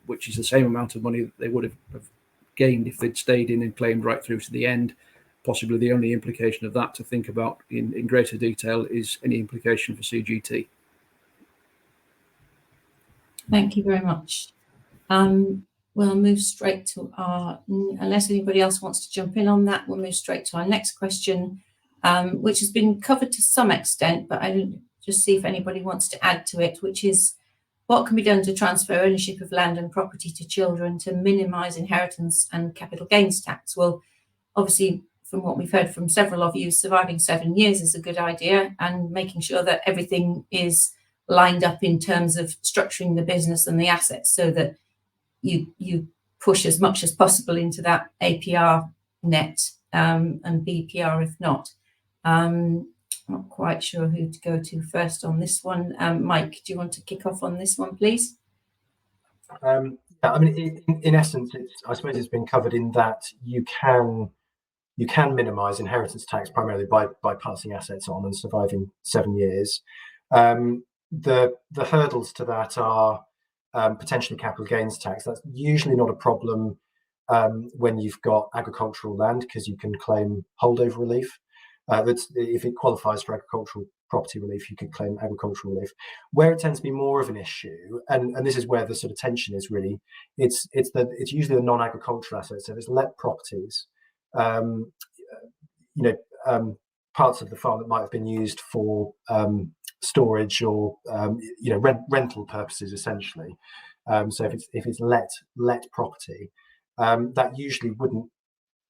which is the same amount of money that they would have gained if they'd stayed in and claimed right through to the end. Possibly the only implication of that to think about in greater detail is any implication for CGT. Thank you very much. We'll move straight to unless anybody else wants to jump in on that, we'll move straight to our next question, which has been covered to some extent, but I just see if anybody wants to add to it, which is what can be done to transfer ownership of land and property to children to minimise inheritance and capital gains tax? Well, obviously, from what we've heard from several of you, surviving 7 years is a good idea, and making sure that everything is lined up in terms of structuring the business and the assets so that you push as much as possible into that APR net and BPR if not. Not quite sure who to go to first on this one. Mike, do you want to kick off on this one, please? Yeah, I mean, in essence, I suppose it's been covered in that you can minimise inheritance tax primarily by passing assets on and surviving 7 years. The hurdles to that are potentially capital gains tax. That's usually not a problem when you've got agricultural land, because you can claim holdover relief. If it qualifies for agricultural property relief, you can claim agricultural relief. Where it tends to be more of an issue, and this is where the sort of tension is really, it's usually the non-agricultural assets. So if it's let properties, parts of the farm that might have been used for storage or rental purposes essentially. So if it's let property, that usually wouldn't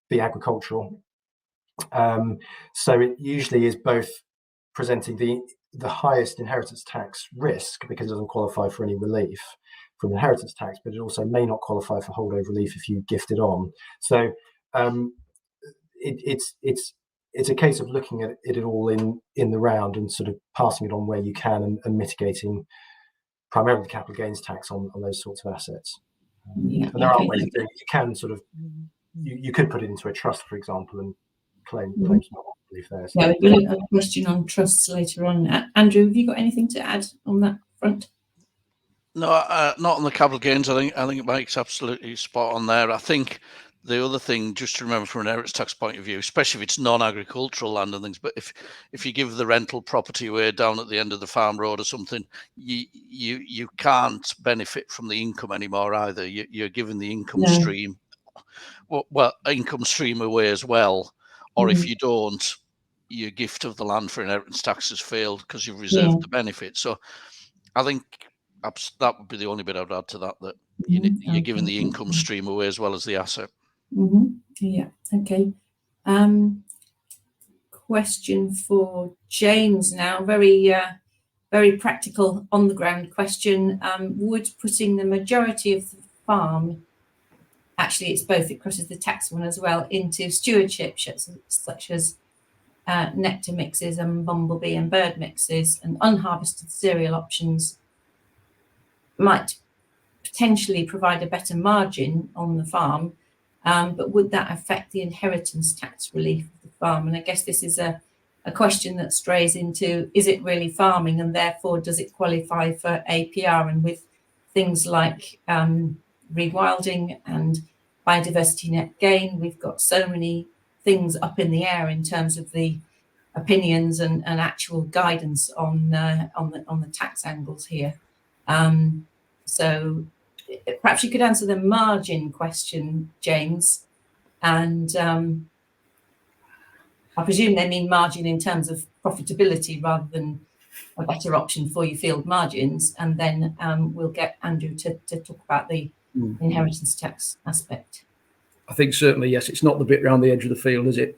be agricultural. So it usually is both presenting the highest inheritance tax risk because it doesn't qualify for any relief from inheritance tax, but it also may not qualify for holdover relief if you gift it on. So it's a case of looking at it all in the round and sort of passing it on where you can and mitigating primarily the capital gains tax on those sorts of assets. Yeah, and there are ways that you can sort of you could put it into a trust, for example, and claim small relief there. So. Yeah, we'll have a question on trusts later on. Andrew, have you got anything to add on that front? No, not on the capital gains. I think Mike's absolutely spot on there. I think the other thing just to remember from an inheritance tax point of view, especially if it's non-agricultural land and things, but if you give the rental property away down at the end of the farm road or something, you can't benefit from the income anymore either. You're giving the income stream, well, income stream away as well. Or if you don't, your gift of the land for inheritance tax has failed because you've reserved the benefit. So I think that would be the only bit I'd add to that, that you're giving the income stream away as well as the asset. Yeah, okay. Question for James now, very practical, on the ground question. Would putting the majority of the farm, actually it's both, it crosses the tax one as well, into stewardship such as nectar mixes and bumblebee and bird mixes and unharvested cereal options, might potentially provide a better margin on the farm, But would that affect the inheritance tax relief of the farm? And I guess this is a question that strays into, is it really farming, and therefore does it qualify for APR? And with things like rewilding and biodiversity net gain, we've got so many things up in the air in terms of the opinions and actual guidance on the tax angles here. So perhaps you could answer the margin question, James, and I presume they mean margin in terms of profitability rather than a better option for your field margins, and then we'll get Andrew to talk about the inheritance tax aspect. I think certainly, yes, it's not the bit around the edge of the field, is it?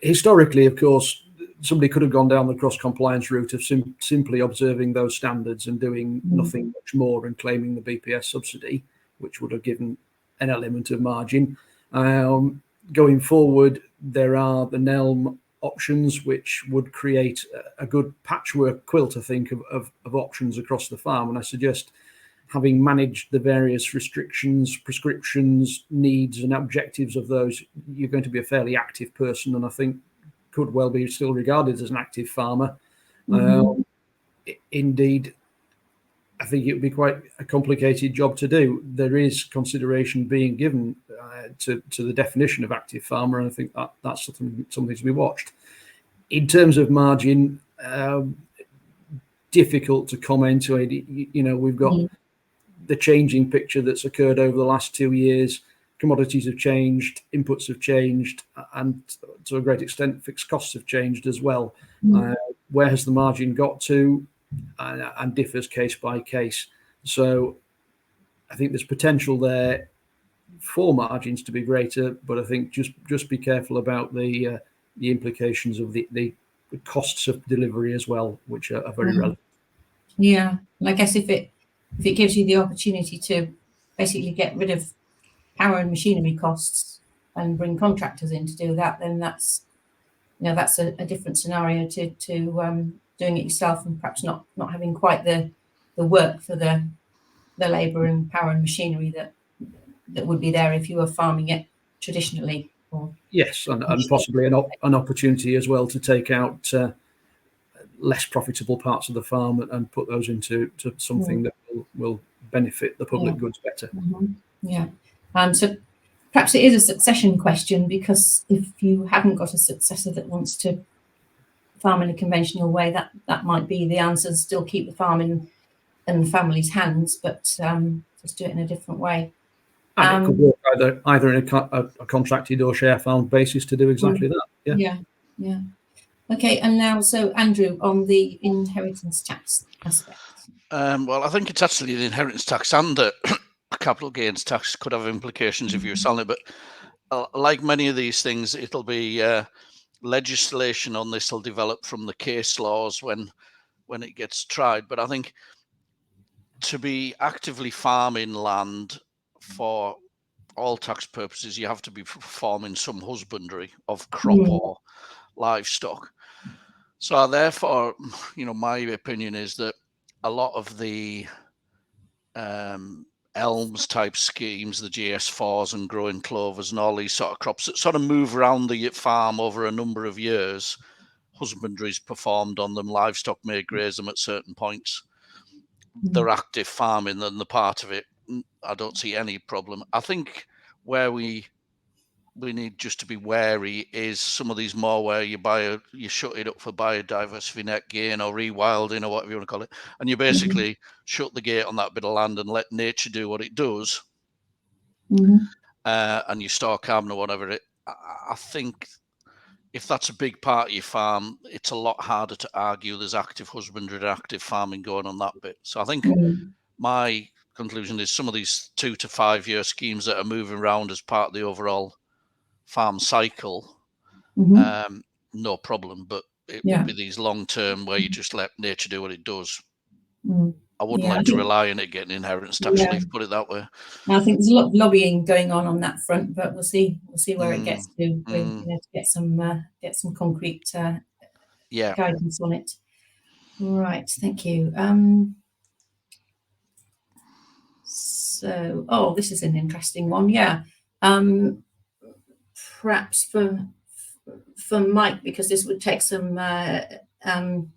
Historically, of course, somebody could have gone down the cross-compliance route of simply observing those standards and doing nothing much more and claiming the BPS subsidy, which would have given an element of margin. Going forward, there are the NELM options, which would create a good patchwork quilt, I think, of options across the farm. And I suggest, having managed the various restrictions, prescriptions, needs and objectives of those, you're going to be a fairly active person, and I think could well be still regarded as an active farmer. Indeed, I think it would be quite a complicated job to do. There is consideration being given to the definition of active farmer, and I think that's something to be watched. In terms of margin, difficult to comment. We've got the changing picture that's occurred over the last 2 years. Commodities have changed, inputs have changed, and to a great extent, fixed costs have changed as well. Where has the margin got to? And differs case by case. So I think there's potential there for margins to be greater, but I think just be careful about the implications of the costs of delivery as well, which are very relevant. Yeah, and I guess if it gives you the opportunity to basically get rid of power and machinery costs and bring contractors in to do that, then that's a different scenario to doing it yourself and perhaps not having quite the work for the labour and power and machinery that would be there if you were farming it traditionally. Yes, and possibly an opportunity as well to take out less profitable parts of the farm and put those into something that will benefit the public goods better. Yeah. So perhaps it is a succession question, because if you haven't got a successor that wants to farm in a conventional way, that might be the answer. Still keep the farm in the family's hands, but just do it in a different way. And it could work either in a contracted or share farm basis to do exactly that. Yeah. Okay, and now, so Andrew, on the inheritance tax aspect. Well, I think it's actually the inheritance tax and the capital gains tax could have implications if you're selling it. But like many of these things, it'll be legislation on this will develop from the case laws when it gets tried. But I think to be actively farming land for all tax purposes, you have to be performing some husbandry of crop or livestock. So therefore, my opinion is that a lot of the elms type schemes, the GS4s and growing clovers and all these sort of crops that sort of move around the farm over a number of years, husbandry is performed on them, livestock may graze them at certain points. They're active farming, and the part of it, I don't see any problem. I think where we need just to be wary is some of these more where you shut it up for biodiversity net gain or rewilding or whatever you want to call it, and you basically shut the gate on that bit of land and let nature do what it does, and you store carbon or whatever. I think if that's a big part of your farm, it's a lot harder to argue there's active husbandry and active farming going on that bit. So I think my conclusion is some of these 2 to 5 year schemes that are moving around as part of the overall farm cycle, no problem, but it would be these long term where you just let nature do what it does. I wouldn't like to rely on it getting inheritance tax relief, put it that way. I think there's a lot of lobbying going on that front, but we'll see where it gets to, to get some concrete guidance on it. Right, thank you. So, this is an interesting one. Perhaps for Mike, because this would take some some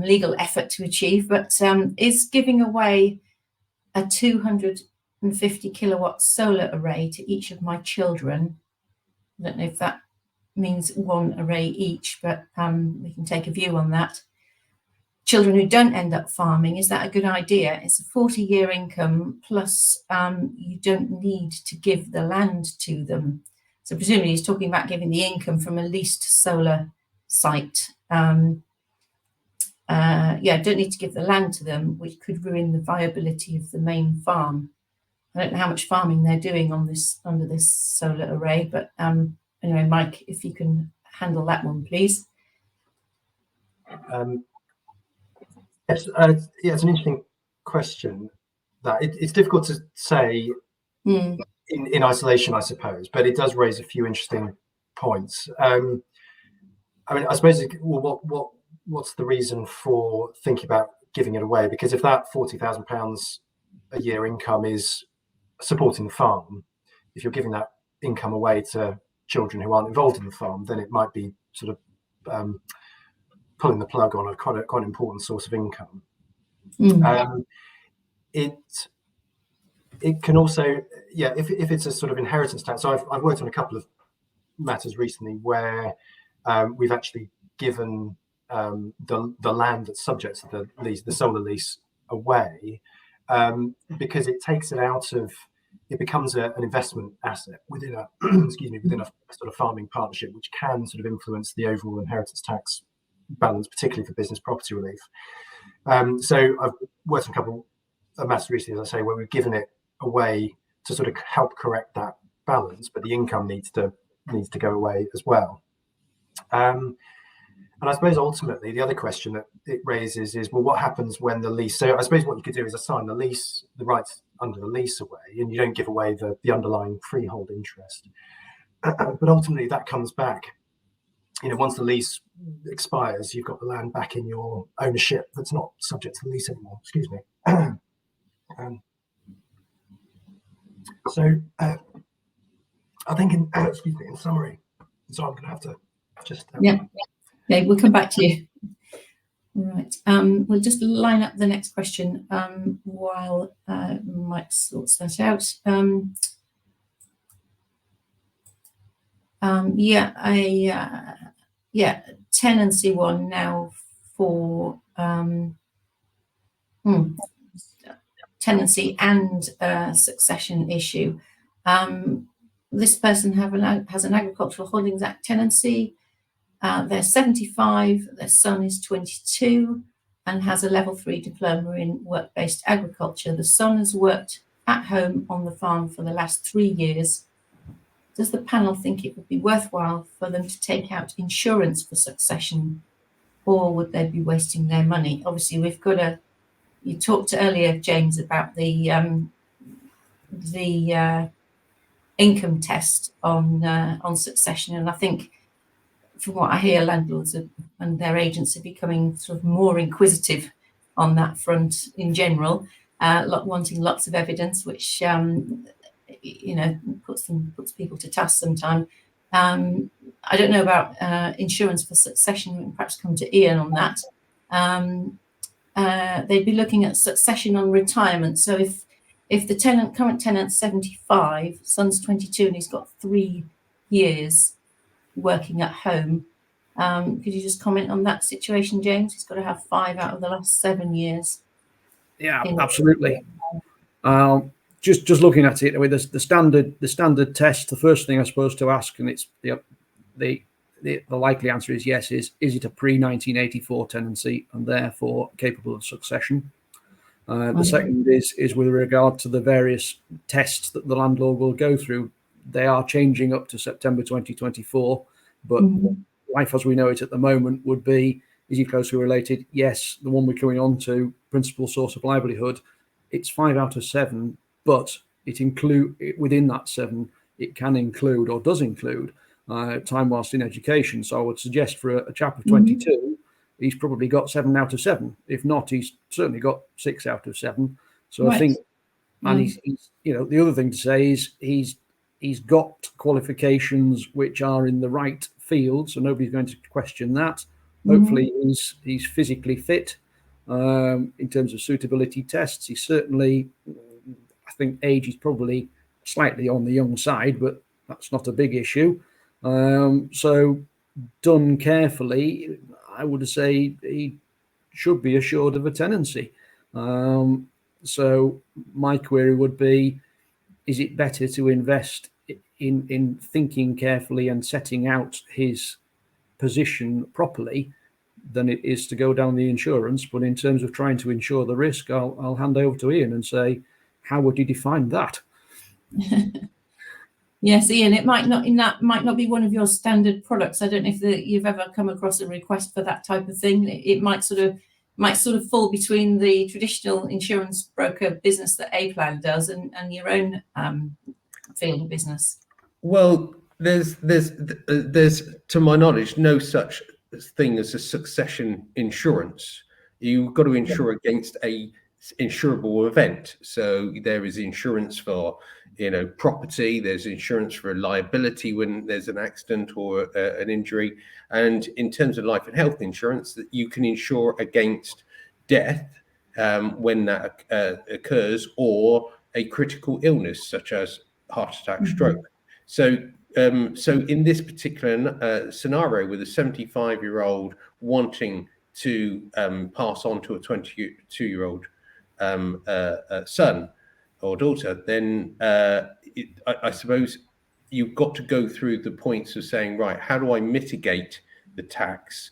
legal effort to achieve, but is giving away a 250 kilowatt solar array to each of my children. I don't know if that means one array each, but we can take a view on that. Children who don't end up farming, is that a good idea? It's a 40-year income, plus you don't need to give the land to them. So presumably he's talking about giving the income from a leased solar site. Don't need to give the land to them, which could ruin the viability of the main farm. I don't know how much farming they're doing on this under this solar array, but anyway, Mike, if you can handle that one, please. It's an interesting question. That it's difficult to say in isolation, I suppose, but it does raise a few interesting points. I mean, I suppose, what's the reason for thinking about giving it away? Because if that £40,000 a year income is supporting the farm, if you're giving that income away to children who aren't involved in the farm, then it might be sort of pulling the plug on a quite important source of income. It can also, if it's a sort of inheritance tax. So I've worked on a couple of matters recently where we've actually given the land that's subject to the lease, the solar lease, away, because it takes it out of, it becomes an investment asset within a within a sort of farming partnership, which can sort of influence the overall inheritance tax balance, particularly for business property relief. So I've worked on a couple of matters recently, as I say, where we've given it away to sort of help correct that balance, but the income needs to go away as well. And I suppose ultimately the other question that it raises is, well, what happens when the lease? So I suppose what you could do is assign the lease, the rights under the lease away, and you don't give away the underlying freehold interest. But ultimately that comes back, once the lease expires, you've got the land back in your ownership that's not subject to the lease anymore. Excuse me. So I think in summary, so I'm going to have to just we'll come back to you. All right, we'll just line up the next question while Mike sorts that out. Tenancy one now for tenancy and succession issue. This person has an Agricultural Holdings Act tenancy. They're 75, their son is 22 and has a level 3 diploma in work-based agriculture. The son has worked at home on the farm for the last 3 years. Does the panel think it would be worthwhile for them to take out insurance for succession, or would they be wasting their money? Obviously, we've got you talked earlier, James, about the income test on succession, and I think from what I hear, landlords and their agents are becoming sort of more inquisitive on that front in general, wanting lots of evidence, which puts people to task sometimes. I don't know about insurance for succession. We can perhaps come to Ian on that. They'd be looking at succession on retirement. So if the current tenant's 75, son's 22, and he's got 3 years working at home, could you just comment on that situation, James? He's got to have 5 out of the last 7 years. Yeah, absolutely. Just looking at it, I mean, the standard test. The first thing I suppose to ask, and it's the likely answer is yes. Is it a pre-1984 tenancy and therefore capable of succession? The second is with regard to the various tests that the landlord will go through. They are changing up to September 2024, but life as we know it at the moment would be: is he closely related? Yes. The one we're coming on to, principal source of livelihood, it's 5 out of 7. But within that 7, it can include or does include time whilst in education. So I would suggest for a chap of 22, he's probably got 7 out of 7. If not, he's certainly got 6 out of 7. So right. I think And he's, you know, the other thing to say is he's got qualifications which are in the right field, so nobody's going to question that. Hopefully he's physically fit in terms of suitability tests. He's certainly, I think age is probably slightly on the young side, but that's not a big issue. So done carefully, I would say he should be assured of a tenancy. So my query would be, is it better to invest in thinking carefully and setting out his position properly than it is to go down the insurance? But in terms of trying to insure the risk, I'll hand over to Ian and say, how would you define that? Yes, Ian, it might not be one of your standard products. I don't know if you've ever come across a request for that type of thing. It might sort of fall between the traditional insurance broker business that A-Plan does and your own field of business. Well, there's to my knowledge no such thing as a succession insurance. You've got to insure against a insurable event. So there is insurance for, you know, property, there's insurance for a liability when there's an accident or an injury, and in terms of life and health insurance, that you can insure against death when that occurs, or a critical illness such as heart attack, stroke. So in this particular scenario, with a 75-year-old wanting to pass on to a 22-year-old son or daughter, then I suppose you've got to go through the points of saying, right, how do I mitigate the tax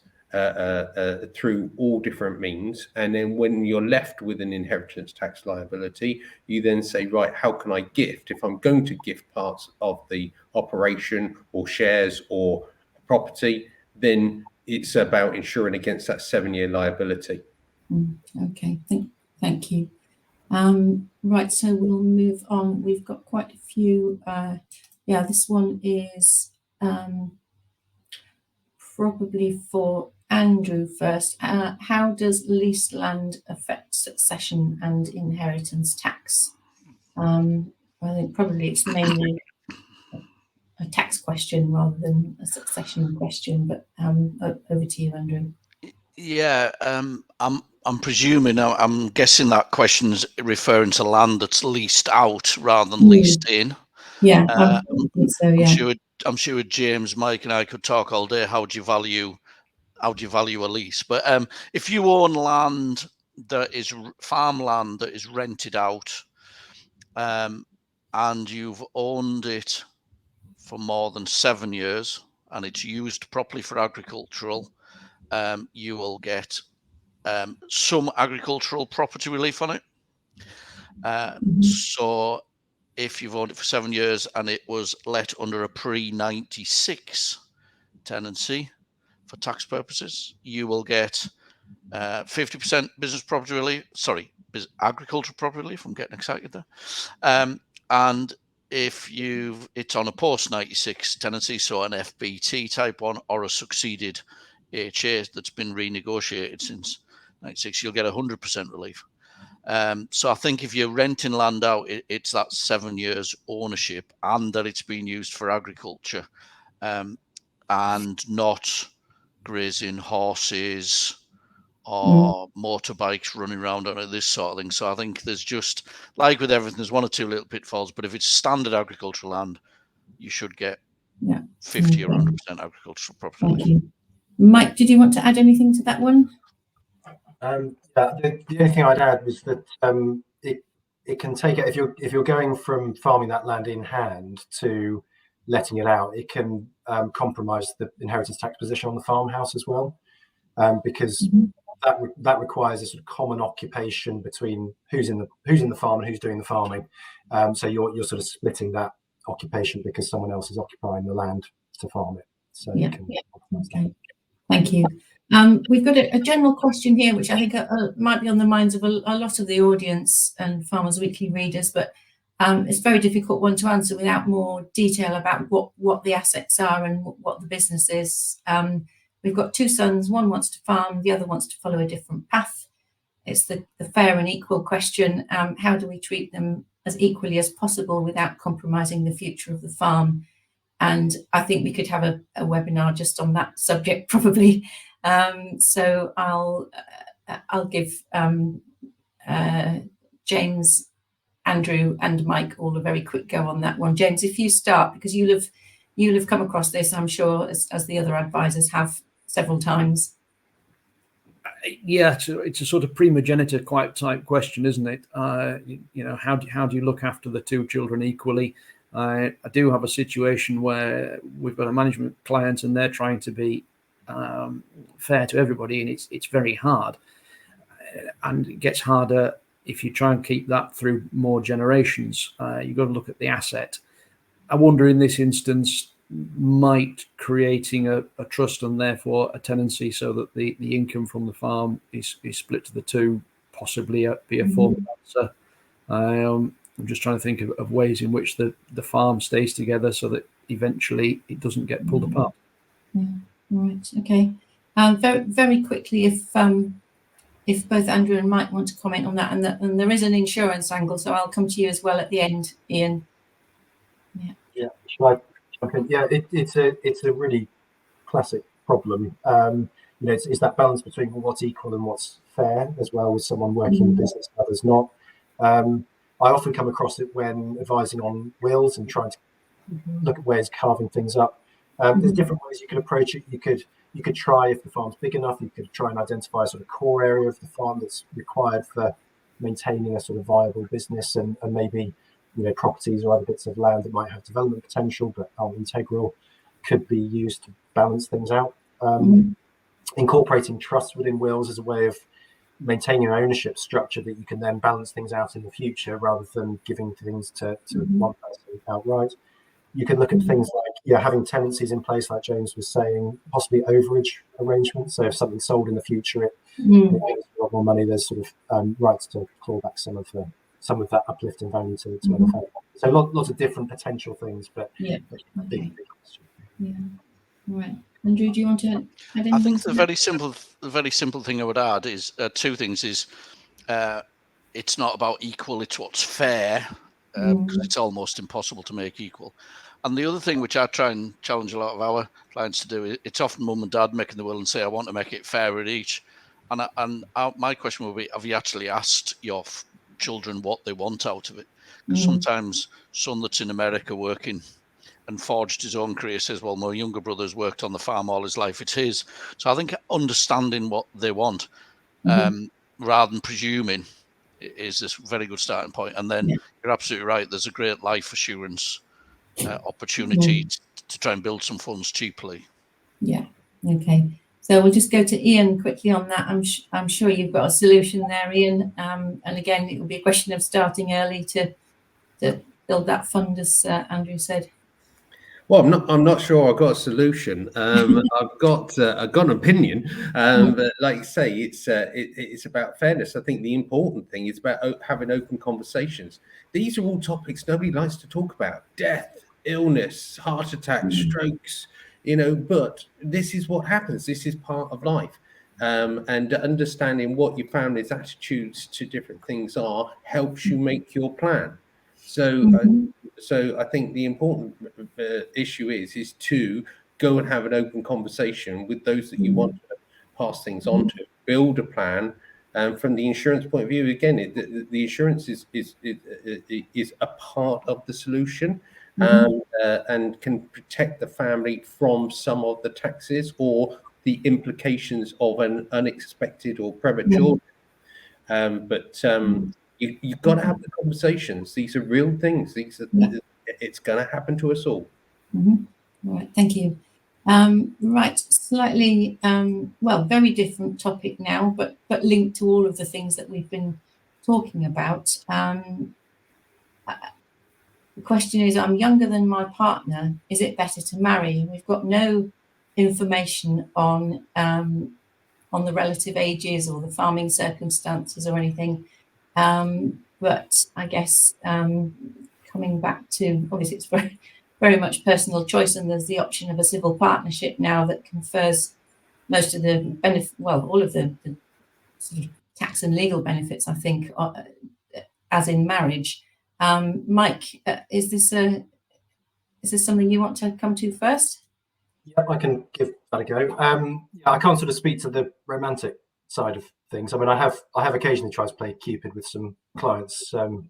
through all different means? And then when you're left with an inheritance tax liability, you then say, right, how can I gift? If I'm going to gift parts of the operation or shares or property, then it's about insuring against that 7-year liability. Okay, thank you. Right, so we'll move on. We've got quite a few. This one is probably for Andrew first. How does leased land affect succession and inheritance tax? I think probably it's mainly a tax question rather than a succession question, but over to you, Andrew. Yeah, I'm presuming, I'm guessing that question's referring to land that's leased out rather than leased in. Yeah, I think so. Yeah, I'm sure James, Mike, and I could talk all day. How do you value a lease? But if you own land that is farmland that is rented out, and you've owned it for more than 7 years and it's used properly for agricultural, you will get some agricultural property relief on it. So if you've owned it for 7 years and it was let under a pre-96 tenancy for tax purposes, you will get 50% business property relief. Sorry, agricultural property relief. I'm getting excited there. And if it's on a post-96 tenancy, so an FBT type one or a succeeded HA that's been renegotiated since 96, you'll get 100% relief. So I think if you're renting land out, it's that 7 years ownership and that it's been used for agriculture, and not grazing horses or motorbikes running around on it, this sort of thing. So I think there's just, like with everything, there's one or two little pitfalls, but if it's standard agricultural land, you should get 50 or 100% agricultural property. Thank you. Mike, did you want to add anything to that one? The only thing I'd add was that it can take it, if you're going from farming that land in hand to letting it out, it can compromise the inheritance tax position on the farmhouse as well, because that requires a sort of common occupation between who's in the farm and who's doing the farming. So you're sort of splitting that occupation because someone else is occupying the land to farm it. So okay. Thank you. We've got a general question here, which I think might be on the minds of a lot of the audience and Farmers Weekly readers, but it's a very difficult one to answer without more detail about what the assets are and what the business is. We've got two sons, one wants to farm, the other wants to follow a different path. It's the fair and equal question. How do we treat them as equally as possible without compromising the future of the farm. And I think we could have a webinar just on that subject probably. So I'll give James, Andrew and Mike all a very quick go on that one. James, if you start, because you'll have come across this, I'm sure, as the other advisors have several times. Yeah, it's a sort of primogenitor type question, isn't it? You know, how do you look after the two children equally? I do have a situation where we've got a management client and they're trying to be fair to everybody, and it's very hard, and it gets harder if you try and keep that through more generations. You've got to look at the asset. I wonder in this instance, might creating a trust and therefore a tenancy so that the income from the farm is split to the two possibly be a form of answer. I'm just trying to think of ways in which the farm stays together so that eventually it doesn't get pulled apart. Yeah, right, okay. Very, very quickly, if both Andrew and Mike want to comment on that, and there is an insurance angle, so I'll come to you as well at the end, Ian. Yeah, shall I jump in? Yeah, it's a really classic problem. You know, it's that balance between what's equal and what's fair as well, with someone working in the business and others not. I often come across it when advising on wills and trying to look at ways of carving things up. There's different ways you could approach it. You could try, if the farm's big enough, you could try and identify a sort of core area of the farm that's required for maintaining a sort of viable business, and maybe, you know, properties or other bits of land that might have development potential but aren't integral could be used to balance things out. Incorporating trusts within wills is a way of maintaining an ownership structure that you can then balance things out in the future, rather than giving things to one person outright. You can look at things like having tenancies in place, like James was saying, possibly overage arrangements. So if something's sold in the future, it gives a lot more money. There's sort of rights to claw back some of that uplift in value to other families. So lots of different potential things, but big question. Yeah, right. Andrew, do you want to add anything? I think the very simple thing I would add is two things. Is it's not about equal; it's what's fair, because it's almost impossible to make equal. And the other thing, which I try and challenge a lot of our clients to do, it's often mum and dad making the will and say, "I want to make it fair at each." And my question will be, have you actually asked your children what they want out of it? Because sometimes son that's in America working and forged his own career says, well, my younger brother's worked on the farm all his life, it's his. So I think understanding what they want, rather than presuming, is this very good starting point. And then you're absolutely right, there's a great life assurance opportunity to try and build some funds cheaply. Yeah, okay. So we'll just go to Ian quickly on that. I'm sure you've got a solution there, Ian. And again, it will be a question of starting early to build that fund, as Andrew said. Well, I'm not sure I've got a solution. I've got an opinion, but like you say, it's about fairness. I think the important thing is about having open conversations. These are all topics nobody likes to talk about: death, illness, heart attacks, strokes. You know, but this is what happens. This is part of life. And understanding what your family's attitudes to different things are helps you make your plan. So I think the important issue is to go and have an open conversation with those that you want to pass things on to. Build a plan. From the insurance point of view, again, the insurance is a part of the solution, and can protect the family from some of the taxes or the implications of an unexpected or premature. You've got to have the conversations. These are real things. It's going to happen to us all. Right, thank you. Right, slightly, very different topic now, but linked to all of the things that we've been talking about. The question is, I'm younger than my partner. Is it better to marry? We've got no information on the relative ages or the farming circumstances or anything. But I guess coming back to, obviously it's very, very much personal choice, and there's the option of a civil partnership now that confers most of the benefit, all of the sort of tax and legal benefits, I think, as in marriage. Mike, is this something you want to come to first? Yeah, I can give that a go. Yeah, I can't sort of speak to the romantic side of things. I mean, I have occasionally tried to play Cupid with some clients for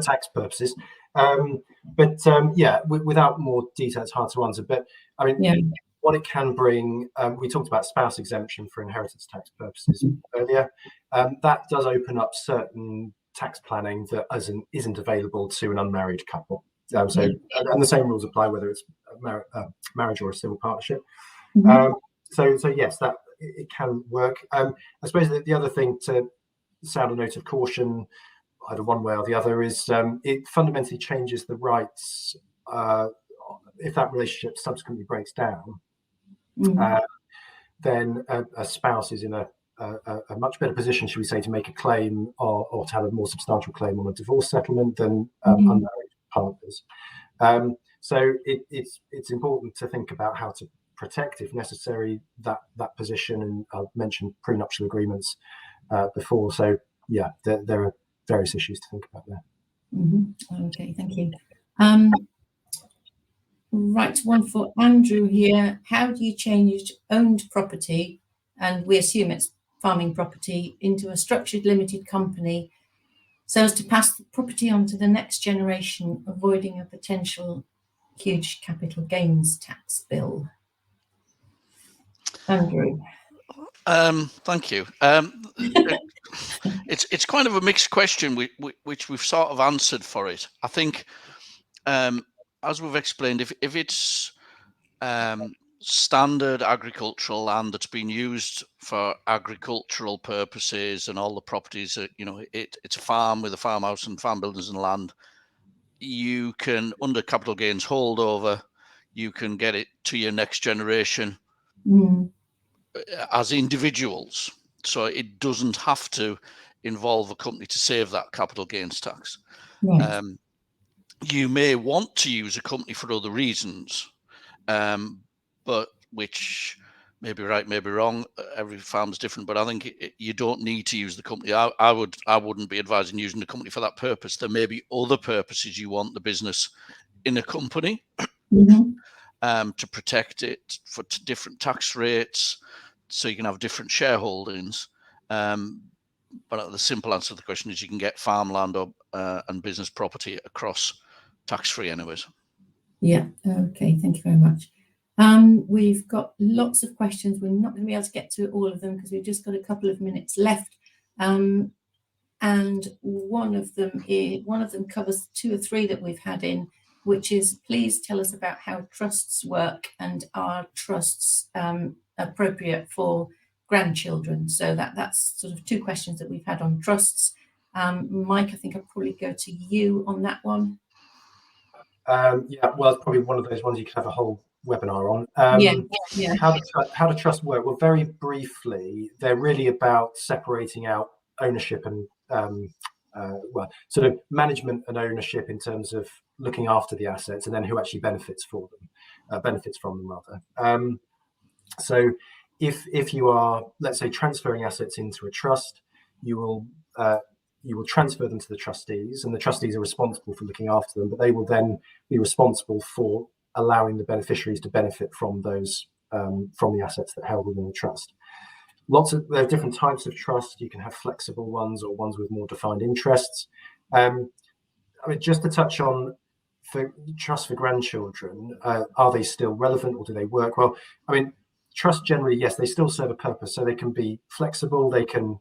tax purposes. Yeah, without more detail, it's hard to answer. But I mean, what it can bring, we talked about spouse exemption for inheritance tax purposes earlier. That does open up certain tax planning that isn't available to an unmarried couple. And the same rules apply whether it's a marriage or a civil partnership. So yes, that it can work. I suppose that the other thing to sound a note of caution, either one way or the other, is it fundamentally changes the rights if that relationship subsequently breaks down. Then a spouse is in a much better position, should we say, to make a claim or to have a more substantial claim on a divorce settlement than unmarried partners. So it's important to think about how to protect, if necessary, that position. And I've mentioned prenuptial agreements before. So yeah, there are various issues to think about there. Okay, thank you. Right, one for Andrew here. How do you change owned property, and we assume it's farming property, into a structured limited company so as to pass the property on to the next generation, avoiding a potential huge capital gains tax bill? Andrew. Thank you. It's kind of a mixed question, which we've sort of answered for it. I think, as we've explained, if it's standard agricultural land that's been used for agricultural purposes, and all the properties, it's a farm with a farmhouse and farm buildings and land, you can, under capital gains holdover, you can get it to your next generation as individuals. So it doesn't have to involve a company to save that capital gains tax. Right. You may want to use a company for other reasons, but which may be right, may be wrong. Every farm's different, but I think you don't need to use the company. I wouldn't be advising using the company for that purpose. There may be other purposes you want the business in a company to protect it for different tax rates, so you can have different shareholdings. But the simple answer to the question is you can get farmland and business property across tax-free anyways. Yeah. Okay. Thank you very much. We've got lots of questions. We're not going to be able to get to all of them because we've just got a couple of minutes left. And one of them covers two or three that we've had in, which is, please tell us about how trusts work, and are trusts appropriate for grandchildren? So that's sort of two questions that we've had on trusts. Mike, I think I'll probably go to you on that one. Yeah, well, it's probably one of those ones you could have a whole webinar on. How do trusts work? Well, very briefly, they're really about separating out ownership and sort of management and ownership in terms of looking after the assets, and then who actually benefits from them rather. So if you are, let's say, transferring assets into a trust, you will transfer them to the trustees, and the trustees are responsible for looking after them, but they will then be responsible for allowing the beneficiaries to benefit from those from the assets that are held within the trust. There are different types of trust. You can have flexible ones or ones with more defined interests. I mean, just to touch on for trust for grandchildren, are they still relevant or do they work? Well, I mean, trust generally, yes, they still serve a purpose. So they can be flexible. They can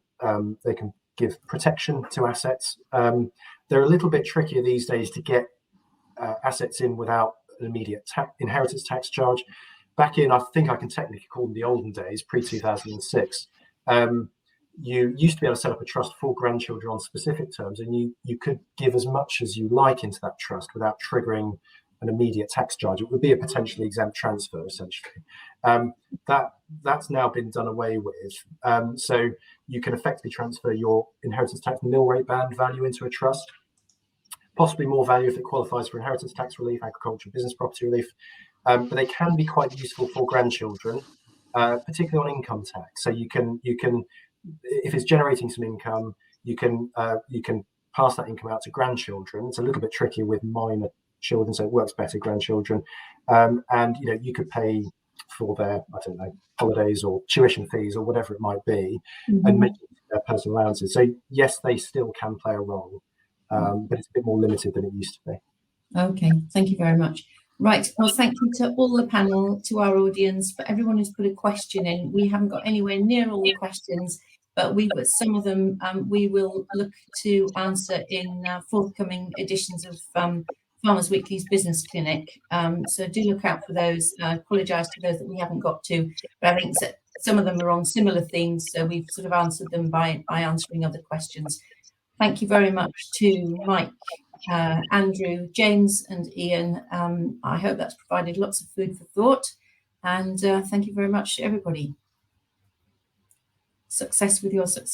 give protection to assets. They're a little bit trickier these days to get assets in without an immediate inheritance tax charge. Back in, I think I can technically call them the olden days, pre-2006, you used to be able to set up a trust for grandchildren on specific terms, and you could give as much as you like into that trust without triggering an immediate tax charge. It would be a potentially exempt transfer, essentially. That's now been done away with. So you can effectively transfer your inheritance tax nil rate band value into a trust, possibly more value if it qualifies for inheritance tax relief, agricultural business property relief. But they can be quite useful for grandchildren, particularly on income tax. So you can, if it's generating some income, you can pass that income out to grandchildren. It's a little bit trickier with minor children, so it works better grandchildren. And you could pay for their, I don't know, holidays or tuition fees or whatever it might be, and make their personal allowances. So yes, they still can play a role, but it's a bit more limited than it used to be. Okay, thank you very much. Right, well, thank you to all the panel, to our audience, for everyone who's put a question in. We haven't got anywhere near all the questions, but some of them we will look to answer in forthcoming editions of Farmers Weekly's Business Clinic. So do look out for those. I apologise to those that we haven't got to, but I think some of them are on similar themes, so we've sort of answered them by answering other questions. Thank you very much to Mike, Andrew, James and Ian. I hope that's provided lots of food for thought, and thank you very much to everybody. Success with your success.